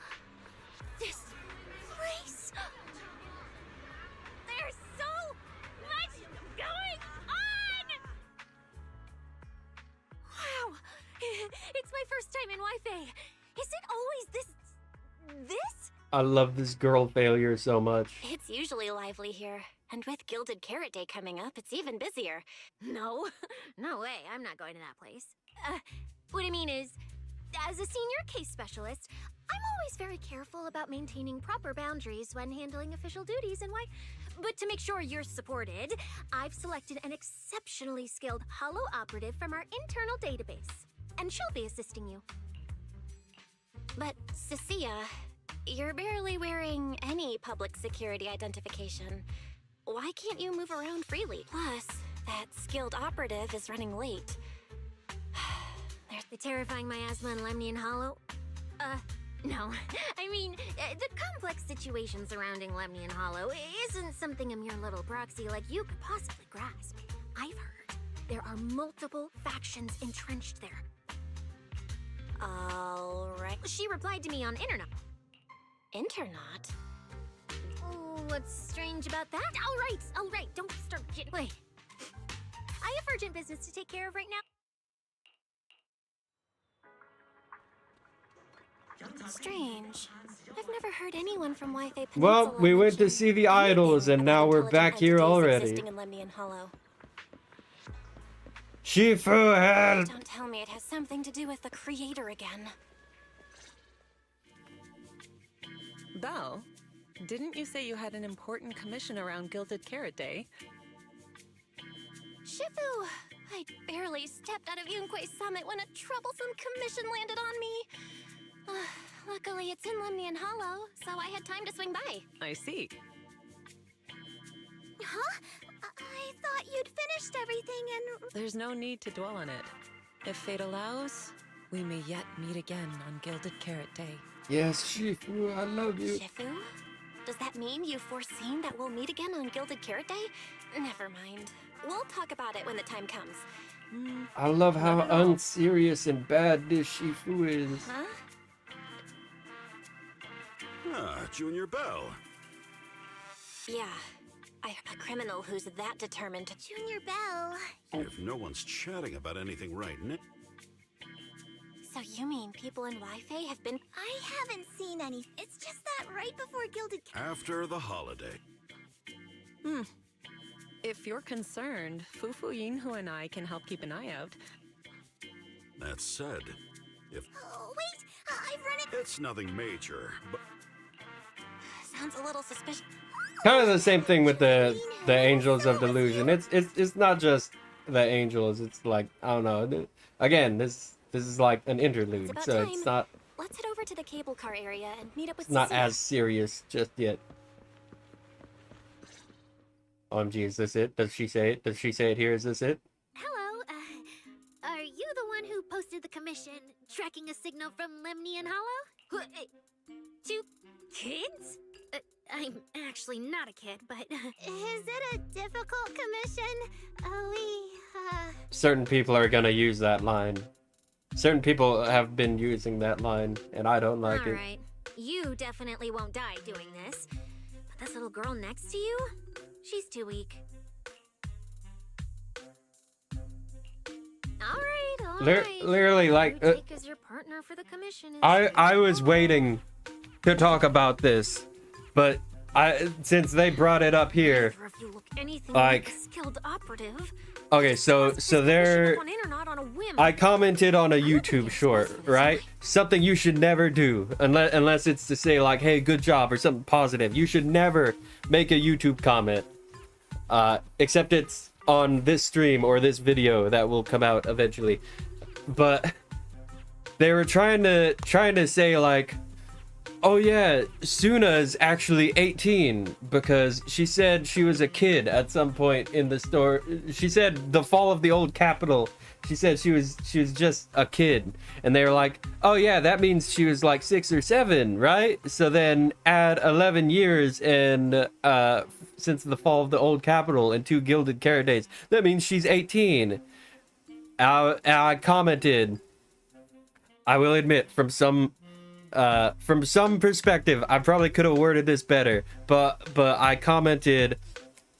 This place! There's so much going on! Wow! It's my first time in Wi-Fi. Is it always this? I love this girl failure so much. It's usually lively here, and with Gilded Carrot Day coming up, it's even busier. No. No way. I'm not going to that place. What I mean is, as a senior case specialist, I'm always very careful about maintaining proper boundaries when handling official duties and why. But to make sure you're supported, I've selected an exceptionally skilled holo operative from our internal database. And she'll be assisting you. But, Sissia, you're barely wearing any public security identification. Why can't you move around freely? Plus, that skilled operative is running late. The terrifying miasma in Lemnian Hollow? No. I mean, the complex situation surrounding Lemnian Hollow isn't something a mere little proxy like you could possibly grasp. I've heard there are multiple factions entrenched there. Alright. She replied to me on Internet. Internet? Oh, what's strange about that? All right, don't start getting... Wait. I have urgent business to take care of right now. Strange. I've never heard anyone from Wi-Fi Peninsula Well, we went to mention see the idols, and now we're back here entities already. existing in Lemnian Hollow. Shifu, help! Don't tell me it has something to do with the creator again. Belle, didn't you say you had an important commission around Gilded Carrot Day? Shifu, I barely stepped out of Yunque's summit when a troublesome commission landed on me. Luckily, it's in Lemnian Hollow, so I had time to swing by. I see. Huh? I thought you'd finished everything and... There's no need to dwell on it. If fate allows, we may yet meet again on Gilded Carrot Day. Yes, Shifu, I love you. Shifu? Does that mean you've foreseen that we'll meet again on Gilded Carrot Day? Never mind. We'll talk about it when the time comes. I love how unserious and bad this Shifu is. Huh? Ah, Junior Bell. Yeah. A criminal who's that determined to... Junior Bell... If no one's chatting about anything right now... So you mean people in Wi-Fi have been... I haven't seen any. It's just that right before Gilded... After the holiday. If you're concerned, Fufu Yinhu and I can help keep an eye out. That said, if... Oh, wait! I've run it... It's nothing major, but... Sounds a little suspicious. Kind of the same thing with the Angels of Delusion. It's not just the angels. It's like, I don't know. Again, this is like an interlude, It's so about it's time. not Let's head over to the cable car area and meet up with not Cecilia. as serious just yet. OMG, is this it? Does she say it? Does she say it here? Is this it? Hello, are you the one who posted the commission tracking a signal from Lemnian Hollow? 2 kids? I'm actually not a kid, but... Is it a difficult commission? Certain people are gonna use that line. Certain people have been using that line, and I don't like it. Alright, you definitely won't die doing this. But this little girl next to you? She's too weak. Alright. Literally, like, You take as your partner for the commission. I was waiting to talk about this, but since they brought it up here, Neither of you look anything like, a skilled operative. okay, so they're... On in or not on a whim. I commented on a YouTube short, right? Something you should never do, unless it's to say like, hey, good job, or something positive. You should never make a YouTube comment, except it's on this stream or this video that will come out eventually. But they were trying to say like, oh yeah, Suna's actually 18 because she said she was a kid at some point in the store. She said the fall of the old capital. She said she was just a kid, and they were like, oh yeah, that means she was like 6 or 7, right? So then add 11 years and since the fall of the old capital and 2 Gilded Carrot Days, that means she's 18. I commented, I will admit, from some perspective, I probably could have worded this better, but I commented,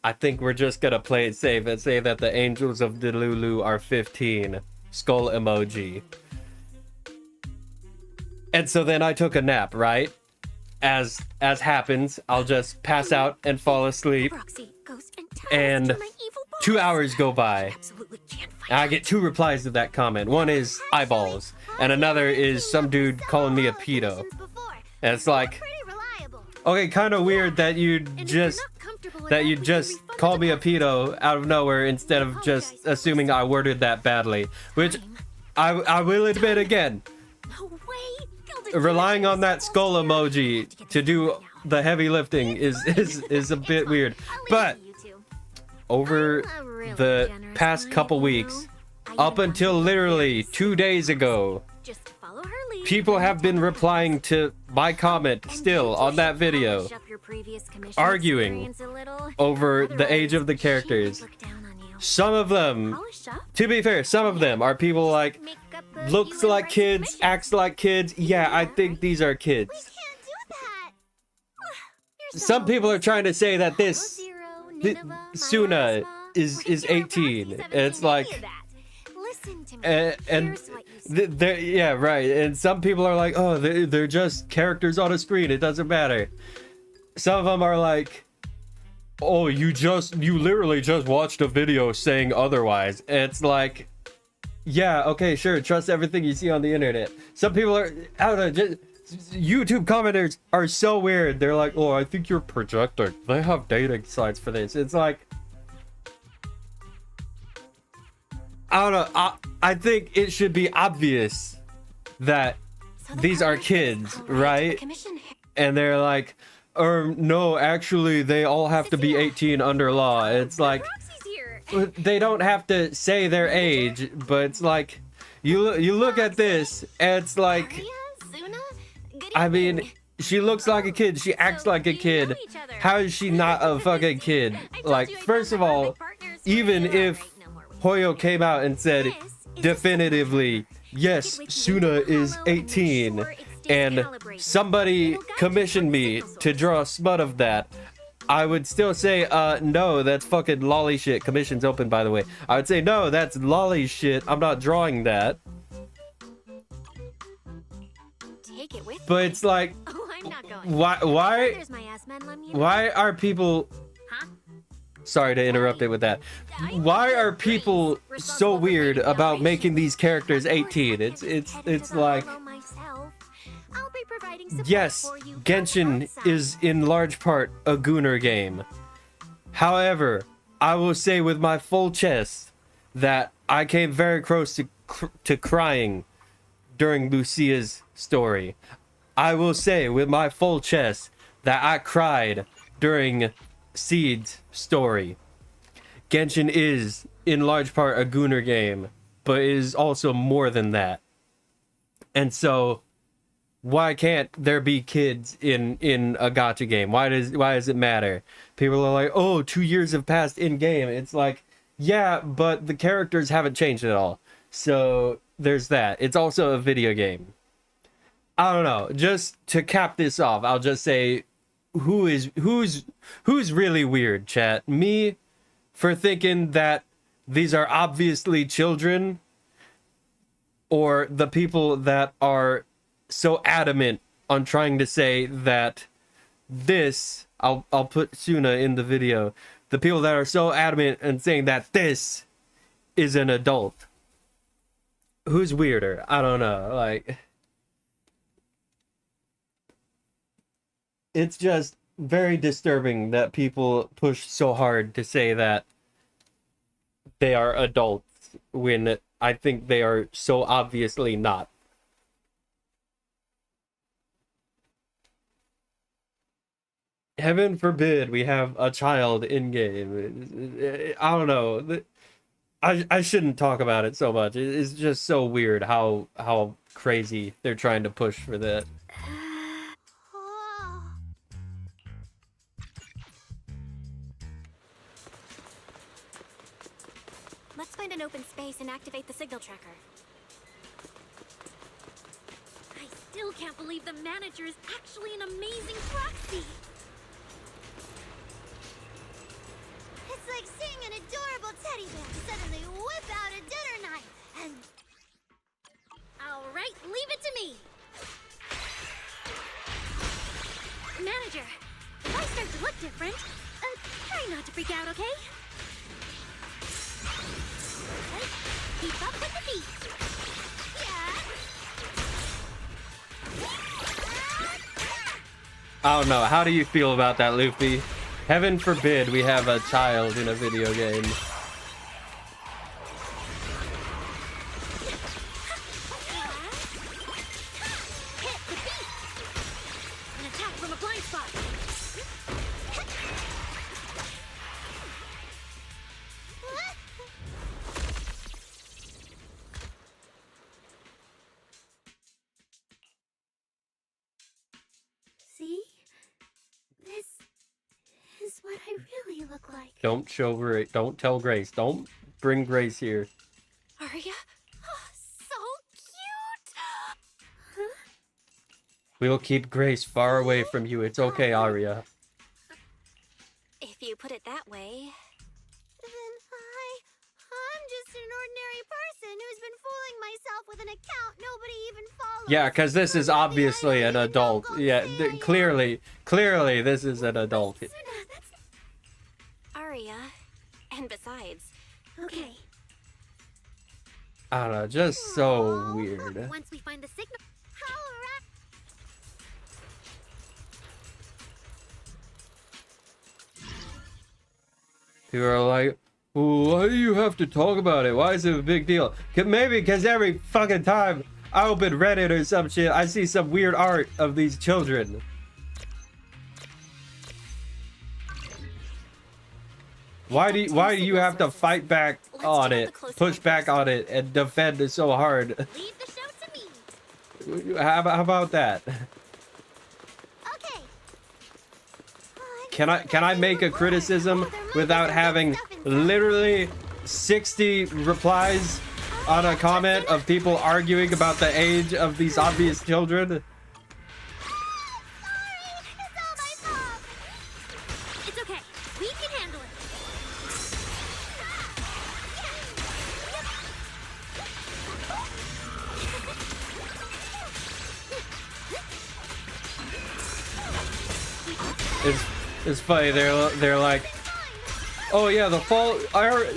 I think we're just gonna play it safe and say that the Angels of Delulu are 15. Skull emoji. And so then I took a nap, right? As happens, I'll just pass out and fall asleep. And 2 hours go by. And I get 2 replies to that comment. One is eyeballs, and another is some dude calling me a pedo. And it's like, okay, kind of weird that you just call me a pedo out of nowhere instead of just assuming I worded that badly. Which I will admit again, relying on that skull emoji to do the heavy lifting is a bit weird. But over the past couple weeks, up until literally 2 days ago, people have been replying to my comment still on that video, arguing over the age of the characters. Some of them, to be fair, some of them are people like, looks like kids, acts like kids. Yeah, I think these are kids. Some people are trying to say that this Suna is 18. And it's like, yeah, right. And some people are like, oh, they're just characters on a screen. It doesn't matter. Some of them are like, oh, you literally just watched a video saying otherwise. And it's like, yeah, okay, sure. Trust everything you see on the internet. Some people are, I don't know, YouTube commenters are so weird. They're like, oh, I think you're projecting. They have dating sites for this. It's like, I don't know. I think it should be obvious that these are kids, right? And they're like, no, actually, they all have to be 18 under law. It's like, they don't have to say their age, but it's like, you look at this, and it's like, I mean, she looks like a kid. She acts like a kid. How is she not a fucking kid? Like, first of all, even if Hoyo came out and said definitively, yes, Suna is 18, and somebody commissioned me to draw a smut of that, I would still say, no, that's fucking lolly shit. Commission's open, by the way. I would say, no, that's lolly shit. I'm not drawing that. But it's like, why are people... Sorry to interrupt it with that. Why are people so weird about making these characters 18? It's like... Yes, Genshin is in large part a Gooner game. However, I will say with my full chest that I came very close to crying during Lucia's story. I will say with my full chest that I cried during Seed's story. Genshin is in large part a Gooner game, but it is also more than that. And so why can't there be kids in a gacha game? Why does it matter? People are like, oh, 2 years have passed in game. It's like, yeah, but the characters haven't changed at all. So there's that. It's also a video game. I don't know. Just to cap this off, I'll just say, who's really weird, chat? Me for thinking that these are obviously children, or the people that are so adamant on trying to say that this, I'll put Suna in the video, the people that are so adamant and saying that this is an adult. Who's weirder? I don't know. Like, it's just very disturbing that people push so hard to say that they are adults when I think they are so obviously not. Heaven forbid we have a child in game. I don't know. I shouldn't talk about it so much. It's just so weird how crazy they're trying to push for that. Let's find an open space and activate the signal tracker. I still can't believe the manager is actually an amazing proxy. It's like seeing an adorable teddy bear suddenly whip out a dinner knife and... Alright, leave it to me! Manager, if I start to look different, try not to freak out, okay? Keep up with the beat! I don't know. How do you feel about that, Luffy? Heaven forbid we have a child in a video game. Hit the beat! An attack from a blind spot! See? This is what I really look like. Don't show Grace. Don't tell Grace. Don't bring Grace here. Arya? Oh, so cute! We will keep Grace far away from you. It's okay, Arya. If you put it that way. Then I'm just an ordinary person who's been fooling myself with an account nobody even follows. Yeah, because this is obviously an adult. Yeah, clearly, this is an adult. Arya. And besides... Okay. I don't know, just so weird. Once we find the signal... People are like, Why do you have to talk about it? Why is it a big deal? Maybe because every fucking time I open Reddit or some shit, I see some weird art of these children. Why do you have to fight back on it, push back on it, and defend it so hard? Leave the show to me. How about that? Okay. Can I make a criticism without having literally 60 replies on a comment of people arguing about the age of these obvious children? It's okay. We can handle it. It's funny. They're like, oh yeah, the fall.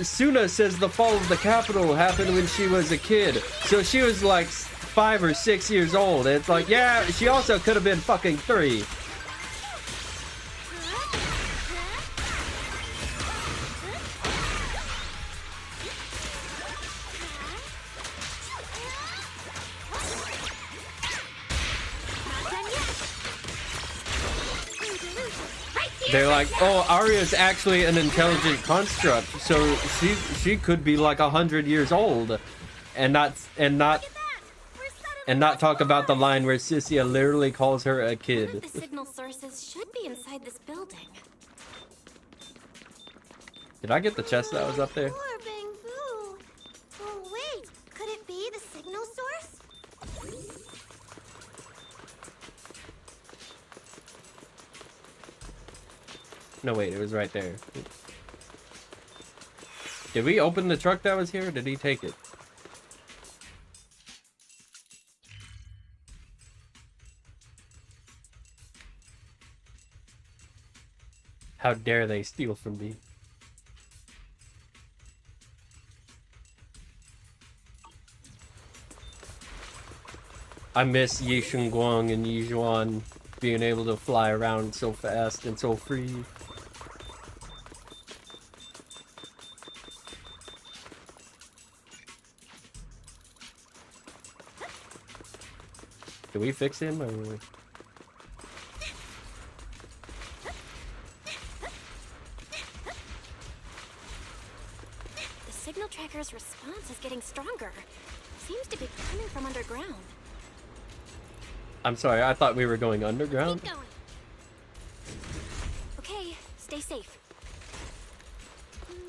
Suna says the fall of the capital happened when she was a kid, so she was like 5 or 6 years old. And it's like, yeah, she also could have been fucking 3. They're like, oh, Arya's actually an intelligent construct, so she could be like 100 years old, and not talk about the line where Sissia literally calls her a kid. The signal sources should be inside this building. Did I get the chest that was up there? Oh, wait. Could it be the signal source? No, wait, it was right there. Did we open the truck that was here, or did he take it? How dare they steal from me? I miss Yi Shunguang and Yi Zhuan being able to fly around so fast and so free. Did we fix him, or... The signal tracker's response is getting stronger. Seems to be coming from underground. I'm sorry, I thought we were going underground. Keep going. Okay, stay safe.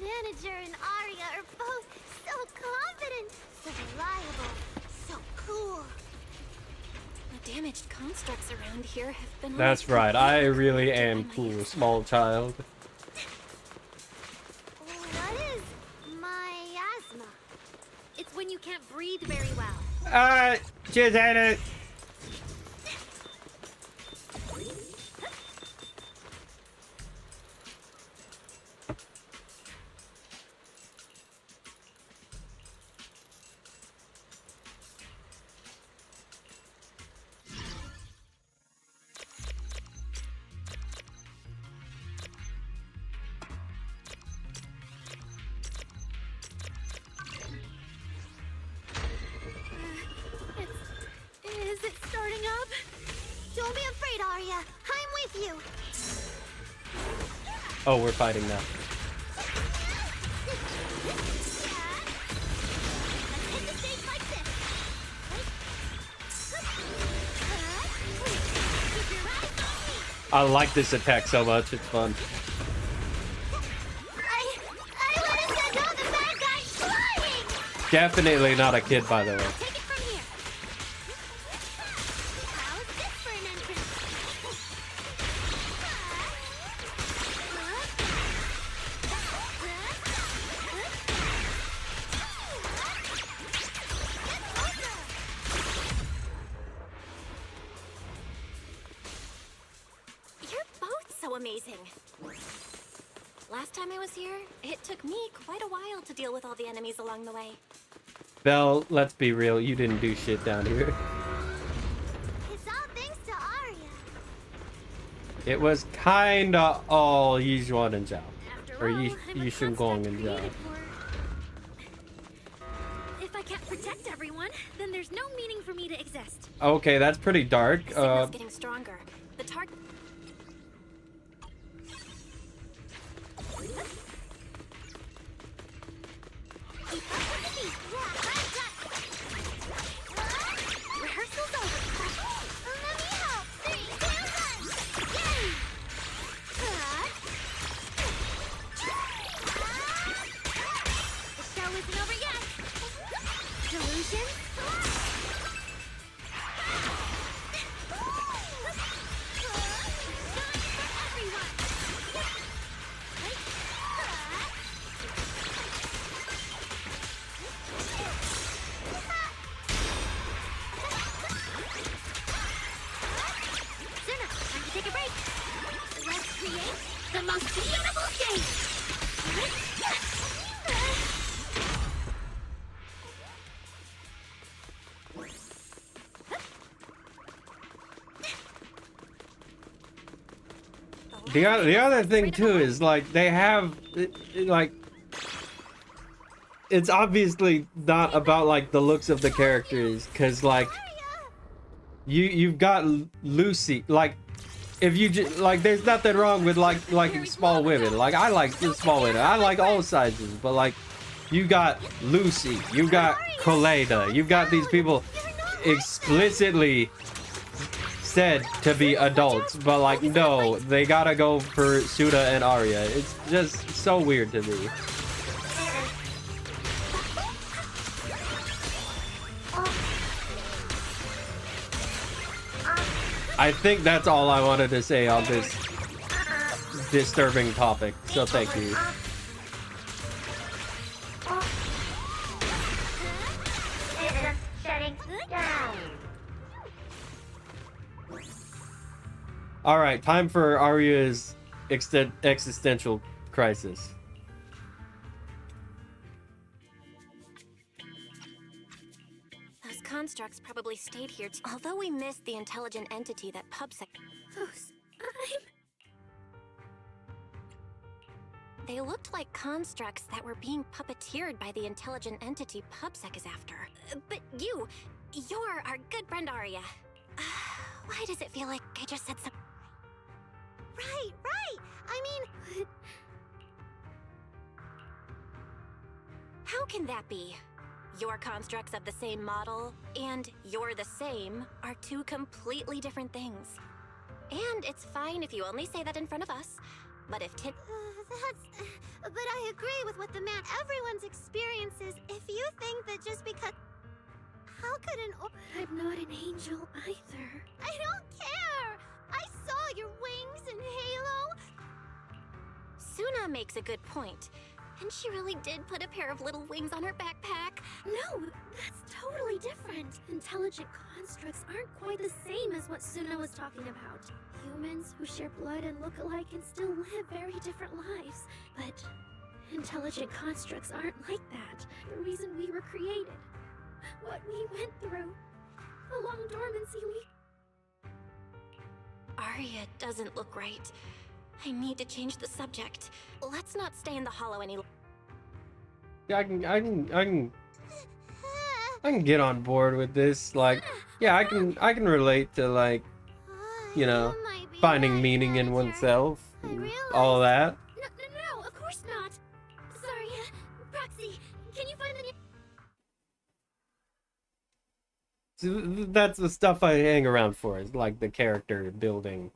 Manager and Arya are both so confident, so reliable, so cool. The damaged constructs around here have been... That's right, I really am cool, small child. What is miasma? It's when you can't breathe very well. Just had it. Is it starting up? Don't be afraid, Arya. I'm with you. Oh, we're fighting now. I like this attack so much, it's fun. I want to send all the bad guys flying! Definitely not a kid, by the way. Take it from here. How's this for an entrance? You're both so amazing. Last time I was here, it took me quite a while to deal with all the enemies along the way. Belle, let's be real, you didn't do shit down here. It's all thanks to Arya. It was kinda all Yi Zhuan and Zhao. After Or Hello, I'm a Yishun construct Gong and created If I can't protect everyone, then there's no meaning for me to exist. Okay, that's pretty dark. The signal's getting stronger. The target. Rehearsal's over. Let me help. 3, 2, 1. Yay! The show isn't over yet. Delusion. Time to take a break. Let's create the most beautiful stage. The other thing too is like they have like it's obviously not about like the looks of the characters, because like you've got Lucy, like if you just like there's nothing wrong with like liking small women. Like I like small women, I like all sizes, but like you got Lucy, you got Koleda, you've got these people explicitly said to be adults, but like no, they gotta go for Suda and Arya. It's just so weird to me. I think that's all I wanted to say on this disturbing topic, so thank you. All right, time for Arya's existential crisis. Those constructs probably stayed here. Although we missed the intelligent entity that PubSec. They looked like constructs that were being puppeteered by the intelligent entity PubSec is after. But you're our good friend Arya. Why does it feel like I just said some? Right. I mean, how can that be? Your constructs of the same model and you're the same are two completely different things. And it's fine if you only say that in front of us. But if but I agree with what the man everyone's experiences. If you think that just because... How could I'm not an angel either. I don't care! I saw your wings and halo! Suna makes a good point. And she really did put a pair of little wings on her backpack. No, that's totally different. Intelligent constructs aren't quite the same as what Suna was talking about. Humans who share blood and look alike can still live very different lives. But intelligent constructs aren't like that. The reason we were created. What we went through. A long dormancy Arya doesn't look right. I need to change the subject. Let's not stay in the hollow any longer. Yeah, I can get on board with this. Like, yeah, I can relate to like, you know, finding meaning in oneself, and all that. No, of course not. Sorry, Proxy, can you find the... That's the stuff I hang around for, is like the character building.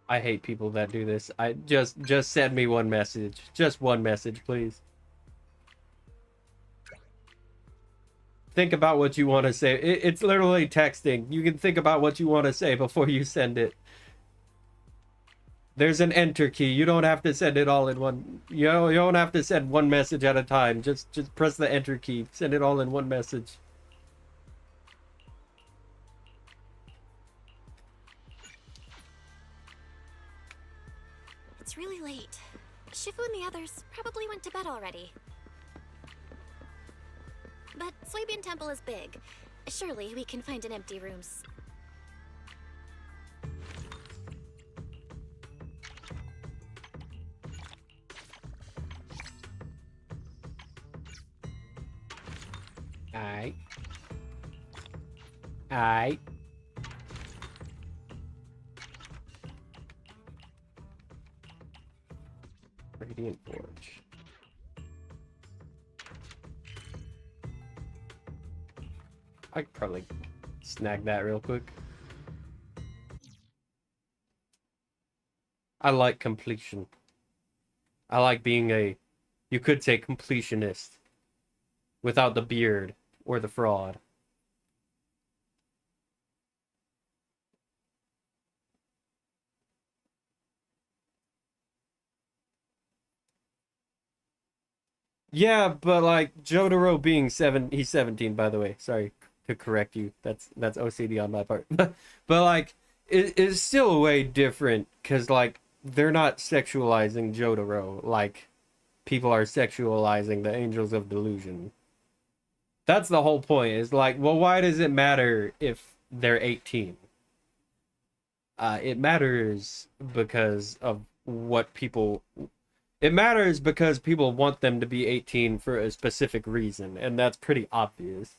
I hate people that do this. I just send me one message. Just one message, please. Think about what you want to say. It's literally texting. You can think about what you want to say before you send it. There's an enter key. You don't have to send it all in one. You don't have to send one message at a time. Just press the enter key. Send it all in one message. It's really late. Shifu and the others probably went to bed already. But Soybean Temple is big. Surely we can find an empty room. Aight. Aight. Radiant Forge. I could probably snag that real quick. I like completion. I like being a, you could say, completionist. Without the beard or the fraud. Yeah, but like Jotaro being he's 17, by the way. Sorry to correct you. That's OCD on my part. But like it's still way different because like they're not sexualizing Jotaro like people are sexualizing the Angels of Delusion. That's the whole point. Is like, well, why does it matter if they're 18? It matters because of what people. It matters because people want them to be 18 for a specific reason, and that's pretty obvious.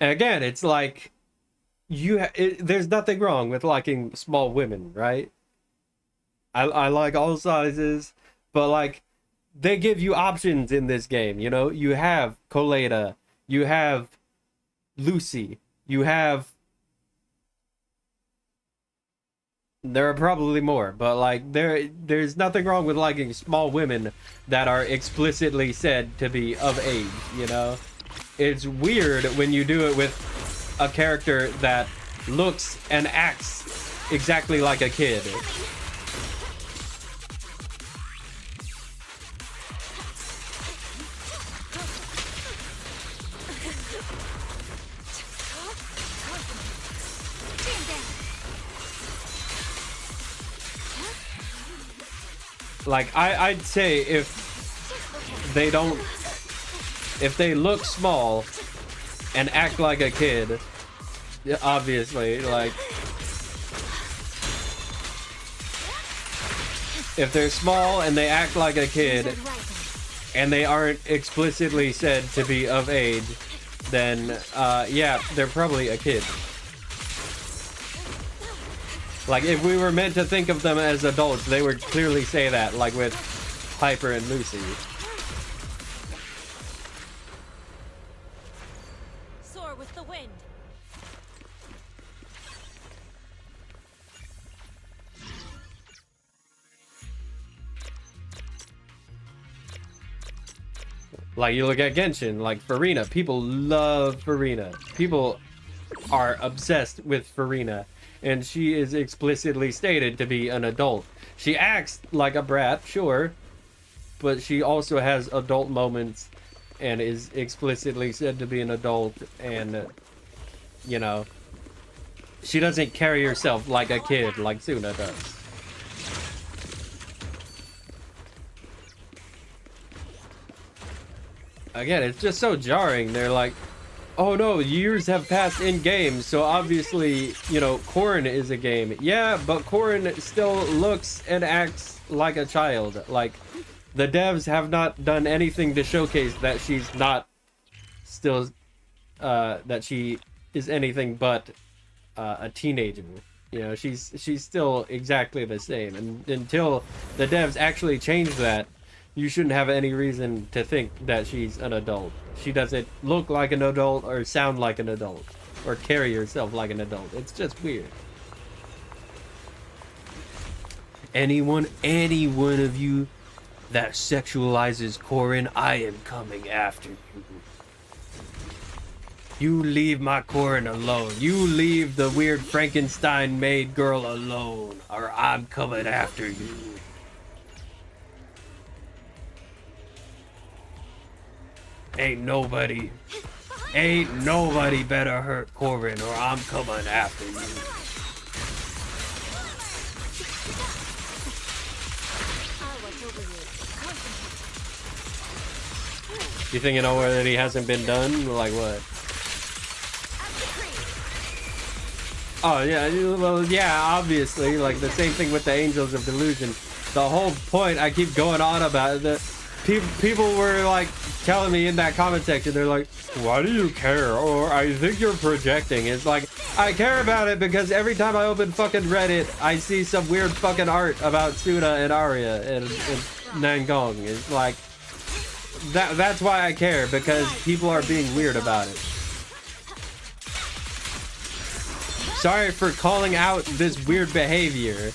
And again, it's like there's nothing wrong with liking small women, right? I like all sizes, but like they give you options in this game, you know? You have Coleta, you have Lucy, you have, there are probably more, but like there's nothing wrong with liking small women that are explicitly said to be of age, you know? It's weird when you do it with a character that looks and acts exactly like a kid. Like I'd say if they look small and act like a kid, obviously, like if they're small and they act like a kid and they aren't explicitly said to be of age, then yeah, they're probably a kid. Like, if we were meant to think of them as adults, they would clearly say that, like with Piper and Lucy. Soar with the wind. Like, you look at Genshin, like Farina. People love Farina. People are obsessed with Farina. And she is explicitly stated to be an adult. She acts like a brat, sure, but she also has adult moments and is explicitly said to be an adult, and, you know, she doesn't carry herself like a kid like Suna does. Again, it's just so jarring. They're like, oh no, years have passed in game, so obviously, you know, Corrin is a game. Yeah, but Corrin still looks and acts like a child. Like, the devs have not done anything to showcase that she's not still, that she is anything but a teenager. You know, she's still exactly the same. And until the devs actually change that, you shouldn't have any reason to think that she's an adult. She doesn't look like an adult or sound like an adult or carry herself like an adult. It's just weird. Any one of you that sexualizes Corrin, I am coming after you. You leave my Corin alone. You leave the weird Frankenstein made girl alone, or I'm coming after you. Ain't nobody better hurt Corin, or I'm coming after you. You think you know where that he hasn't been done? Like what? Oh yeah, well yeah, obviously, like the same thing with the Angels of Delusion. The whole point I keep going on about it, that people were like telling me in that comment section, they're like, why do you care? Or I think you're projecting. It's like, I care about it because every time I open fucking Reddit, I see some weird fucking art about Suna and Arya and Nangong. It's like, that's why I care, because people are being weird about it. Sorry for calling out this weird behavior.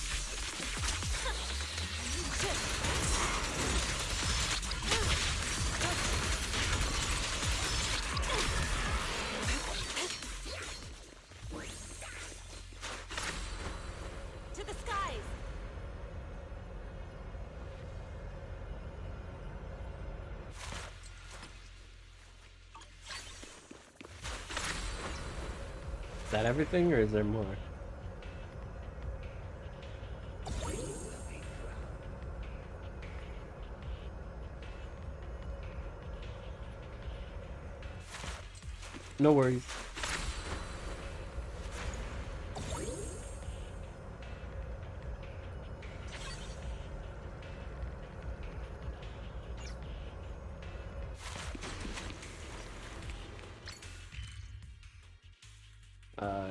Is that everything, or is there more? No worries.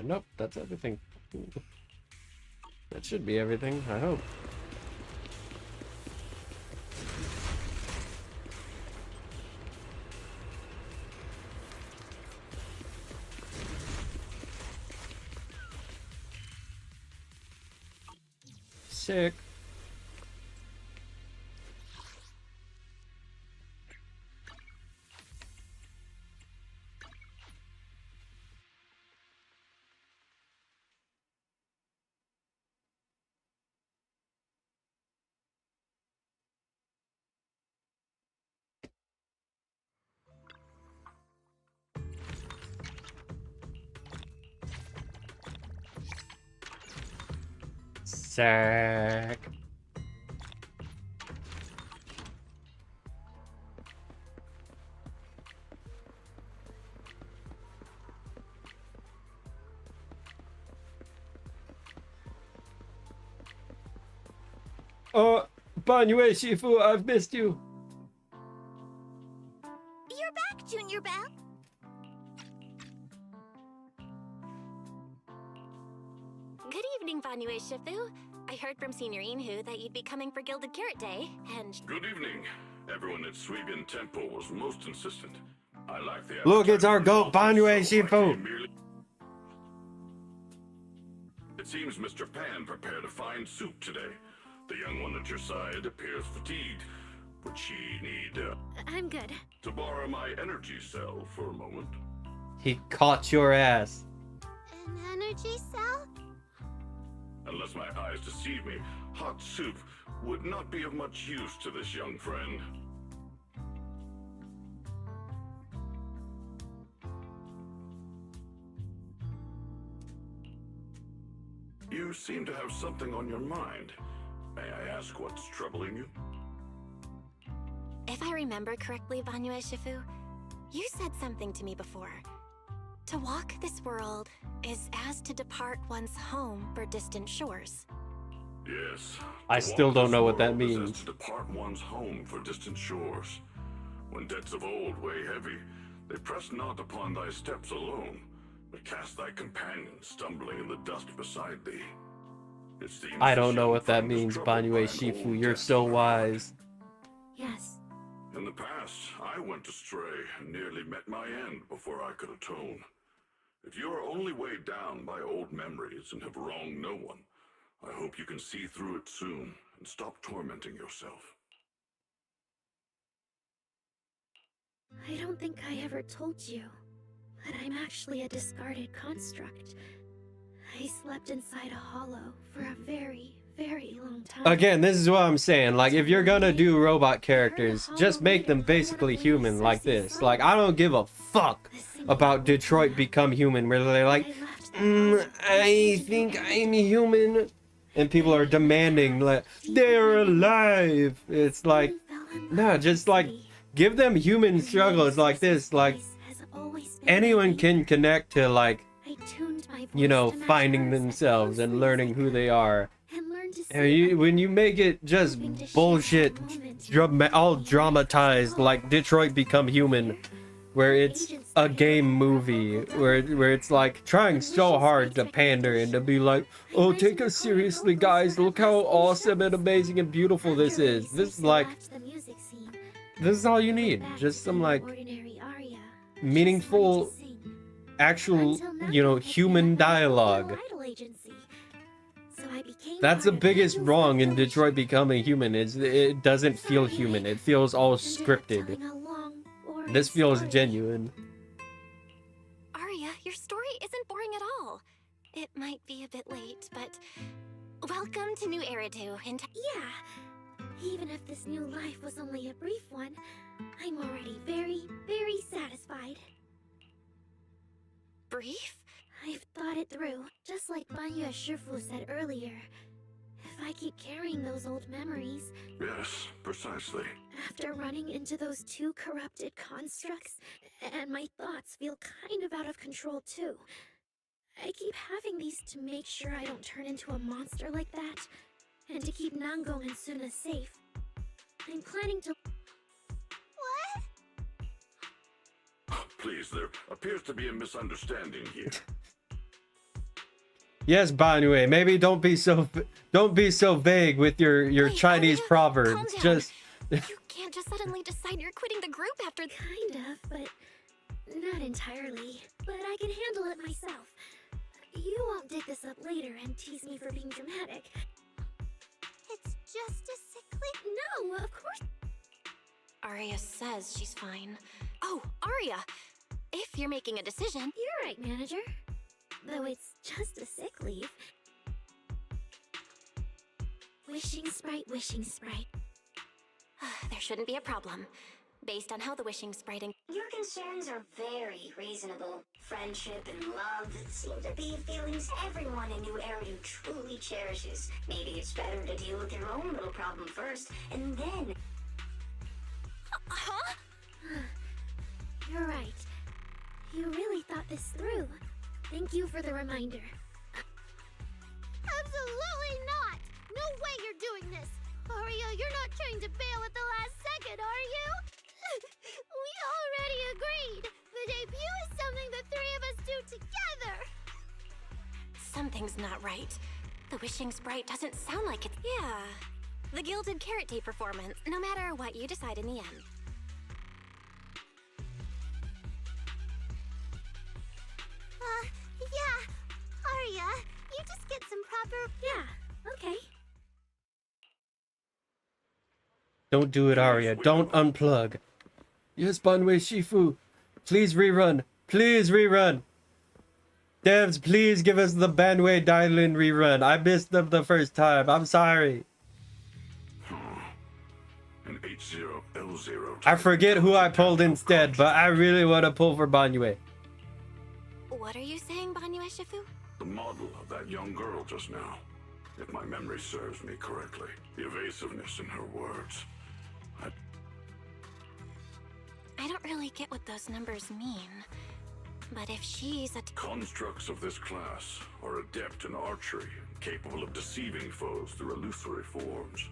Nope, that's everything. That should be everything, I hope. Sick. Sack. Oh, Banyue Shifu, I've missed you. You're back, Junior Bell. Good evening, Vanue Shifu. I heard from Senior Inhu that you'd be coming for Gilded Carrot Day, and... Good evening. Everyone at Suibian Temple was most insistent. I like the... Look, it's our goat, Banyue Shifu. It seems Mr. Pan prepared a fine soup today. The young one at your side appears fatigued. Would she need... I'm good. To borrow my energy cell for a moment? He caught your ass. An energy cell? Unless my eyes deceive me, hot soup would not be of much use to this young friend. You seem to have something on your mind. May I ask what's troubling you? If I remember correctly, Vanue Shifu, you said something to me before. To walk this world is as to depart one's home for distant shores. Yes. I still don't know what that Is as means. to depart one's home for distant shores. When debts of old weigh heavy, they press not upon thy steps alone, but cast thy companion stumbling in the dust beside thee. It seems I don't this know young what that friend is means, troubled by Banyue an Shifu. old You're debt so of her wise. Yes. In the past, I went astray and nearly met my end before I could atone. If you are only weighed down by old memories and have wronged no one, I hope you can see through it soon and stop tormenting yourself. I don't think I ever told you. but I'm actually a discarded construct. I slept inside a hollow for a very, very long time. Again, this is what I'm saying. Like, if you're gonna do robot characters, just make them basically human like this. Like, I don't give a fuck about Detroit Become Human, where they're like, I think I'm human. And people are demanding, like, they're alive. It's like, no, just like, give them human struggles like this. Like, anyone can connect to, like, you know, finding themselves and learning who they are. And when you make it just bullshit, all dramatized, like Detroit Become Human, where it's a game movie, where it's like trying so hard to pander and to be like, oh, take us seriously, guys, look how awesome and amazing and beautiful this is. This is like, this is all you need. Just some like meaningful, actual, you know, human dialogue. That's the biggest wrong in Detroit Becoming Human, is it doesn't feel human. It feels all scripted. This feels genuine. Arya, your story isn't boring at all. It might be a bit late, but welcome to New Eridu. Yeah, even if this new life was only a brief one, I'm already very, very satisfied. Brief? I've thought it through, just like Banya Shifu said earlier. If I keep carrying those old memories... Yes, precisely. After running into those two corrupted constructs, and my thoughts feel kind of out of control too. I keep having these to make sure I don't turn into a monster like that, and to keep Nangong and Suna safe. I'm planning to... What? Please, there appears to be a misunderstanding here. Yes, Banue, maybe don't be so vague with your Chinese proverbs. Just you can't just suddenly decide you're quitting the group after. Kind of, but not entirely. But I can handle it myself. You won't dig this up later and tease me for being dramatic. It's just a sickly... No, of course. Arya says she's fine. Oh, Arya, if you're making a decision... You're right, manager. Though it's just a sick leave. Wishing sprite, wishing sprite. There shouldn't be a problem. Based on how the wishing sprite and... Your concerns are very reasonable. Friendship and love seem to be feelings everyone in New Eridu truly cherishes. Maybe it's better to deal with your own little problem first, and then... Huh? You're right. You really thought this through. Thank you for the reminder. Absolutely not! No way you're doing this! Arya, you're not trying to bail at the last second, are you? We already agreed! The debut is something the three of us do together! Something's not right. The wishing sprite doesn't sound like it's... Yeah. The Gilded Carrot Day performance, no matter what you decide in the end. Yeah. Arya, you just get some proper... Yeah, okay. don't do it, Arya. Don't unplug. Yes, Banwei Shifu. Please rerun. Please rerun. Devs, please give us the Banwei Dailin rerun. I missed them the first time. I'm sorry. An 80L0. I forget who I pulled instead, but I really want to pull for Banwei. What are you saying, Banue Shifu? The model of that young girl just now. If my memory serves me correctly. The evasiveness in her words. I don't really get what those numbers mean. But if she's a... Constructs of this class are adept in archery, capable of deceiving foes through illusory forms.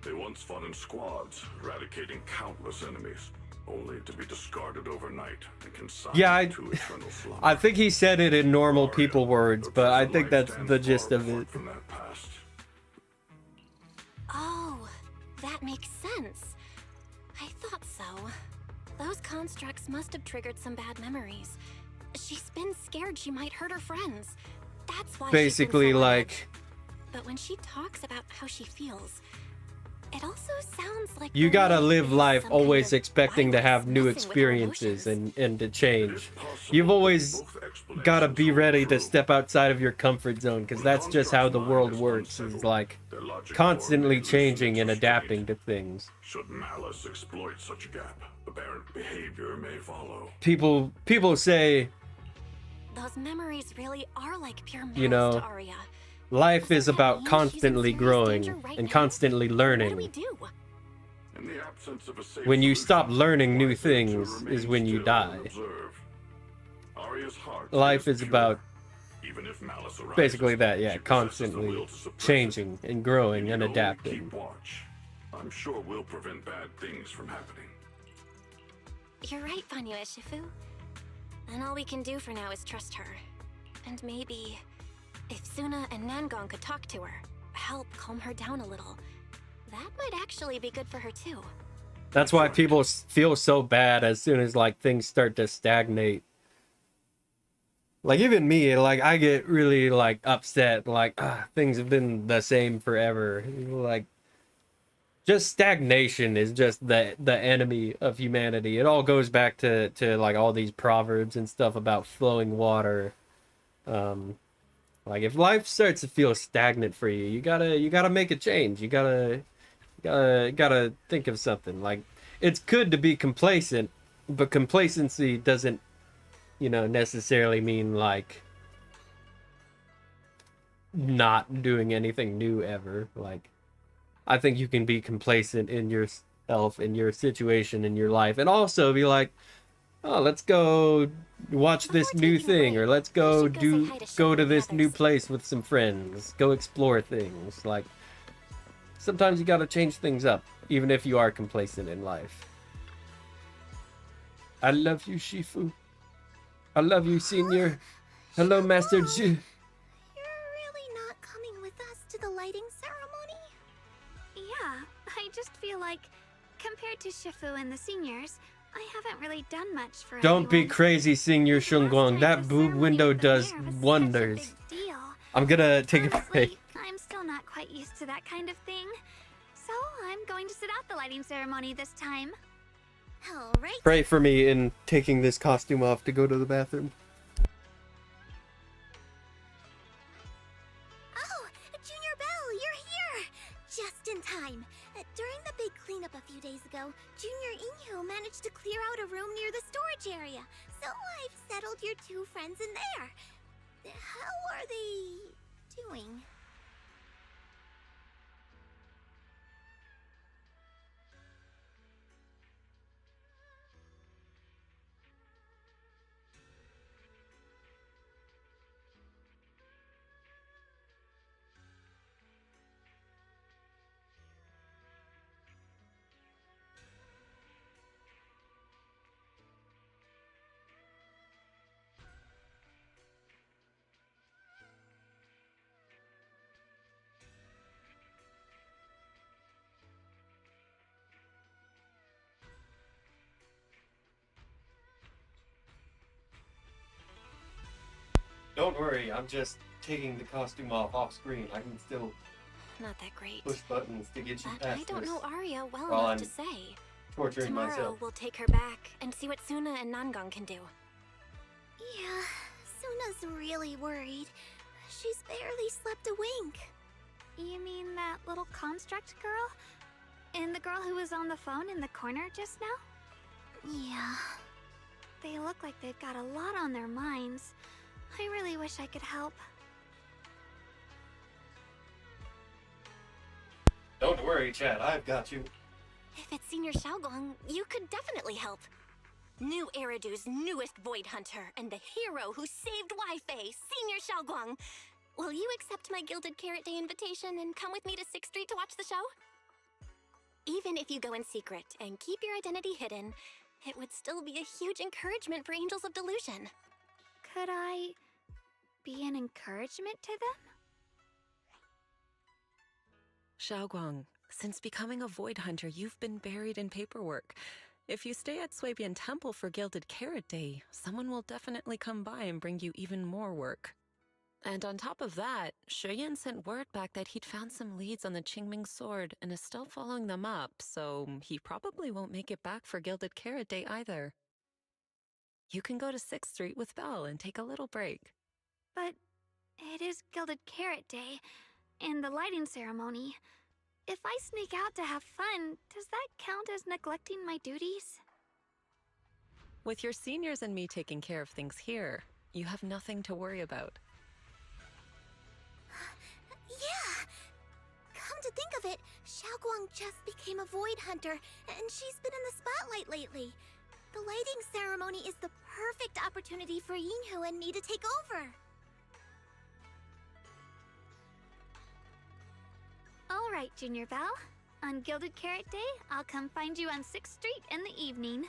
They once fought in squads, eradicating countless enemies, only to be discarded overnight and consigned to eternal slumber. I think he said it in normal people words, but I think that's the gist of it. From that past. Oh, that makes sense. I thought so. Those constructs must have triggered some bad memories. She's been scared she might hurt her friends. That's why basically, she's been so like... But when she talks about how she feels, It also sounds like You the gotta way live there's life some kind always of expecting to have new virus messing with our experiences emotions. and to change. You've always gotta be ready to step outside of your comfort zone, because that's just how the world works, is like constantly changing and adapting to things. Should malice exploit such a gap, aberrant behavior may follow. People say, Those memories really are like pure malice you know, to Arya. life is about mean she's in constantly serious growing danger right and now? constantly What do we learning. do? In the absence of a safe When you solution, stop learning new wise nature things is remains when you still die. unobserved. Arya's heart Life is pure. about Even if malice arises, basically that, yeah, she possesses the constantly will to suppress it. changing and growing and If you only adapting. keep watch, I'm sure we'll prevent bad things from happening. You're right, Fanyu Ishifu. And all we can do for now is trust her. And maybe, if Suna and Nangong could talk to her, help calm her down a little, that might actually be good for her too. That's why people feel so bad as soon as like things start to stagnate. Like even me, like I get really like upset, like things have been the same forever. Like just stagnation is just the enemy of humanity. It all goes back to like all these proverbs and stuff about flowing water. Like if life starts to feel stagnant for you, you gotta make a change. You gotta think of something. Like it's good to be complacent, but complacency doesn't, necessarily mean like not doing anything new ever. Like I think you can be complacent in yourself, in your situation, in your life, and also be like, oh, let's go watch this new thing, or let's go to this new place with some friends, go explore things. Like sometimes you gotta change things up, even if you are complacent in life. I love you, Shifu. I love you, Senior. Hello, Master Ji. You're really not coming with us to the lighting ceremony? Yeah, I just feel like, compared to Shifu and the seniors, I haven't really done much for Don't be everyone. crazy, Senior Shunguang. That boob window does wonders. Deal. I'm gonna take a Honestly, break. I'm still not quite used to that kind of thing. So I'm going to sit out the lighting ceremony this time. Alright. Pray for me in taking this costume off to go to the bathroom. Oh, Junior Bell, you're here! Just in time. During the big cleanup a few days ago, Junior Inyo managed to clear out a room near the storage area. So I've settled your two friends in there. How are they doing? Don't worry, I'm just taking the costume off screen. I can still Not that great. push buttons to get you But past I don't this know Arya well while enough I'm to say. torturing Tomorrow myself. we'll take her back and see what Suna and Nangong can do. Yeah, Suna's really worried. She's barely slept a wink. You mean that little construct girl? And the girl who was on the phone in the corner just now? Yeah. They look like they've got a lot on their minds. I really wish I could help. Don't worry, Chad. I've got you. If it's Senior Xiaoguang, you could definitely help. New Eridu's newest Void Hunter and the hero who saved Wi-Fi, Senior Xiaoguang. Will you accept my Gilded Carrot Day invitation and come with me to 6th Street to watch the show? Even if you go in secret and keep your identity hidden, it would still be a huge encouragement for Angels of Delusion. Could I be an encouragement to them? Xiaoguang, since becoming a Void Hunter, you've been buried in paperwork. If you stay at Swabian Temple for Gilded Carrot Day, someone will definitely come by and bring you even more work. And on top of that, Shuyan sent word back that he'd found some leads on the Qingming sword and is still following them up, so he probably won't make it back for Gilded Carrot Day either. You can go to 6th Street with Belle and take a little break. But it is Gilded Carrot Day, and the lighting ceremony. If I sneak out to have fun, does that count as neglecting my duties? With your seniors and me taking care of things here, you have nothing to worry about. Yeah! Come to think of it, Xiaoguang just became a Void Hunter, and she's been in the spotlight lately. The lighting ceremony is the perfect opportunity for Yinhu and me to take over. All right, Junior Belle. On Gilded Carrot Day, I'll come find you on 6th Street in the evening.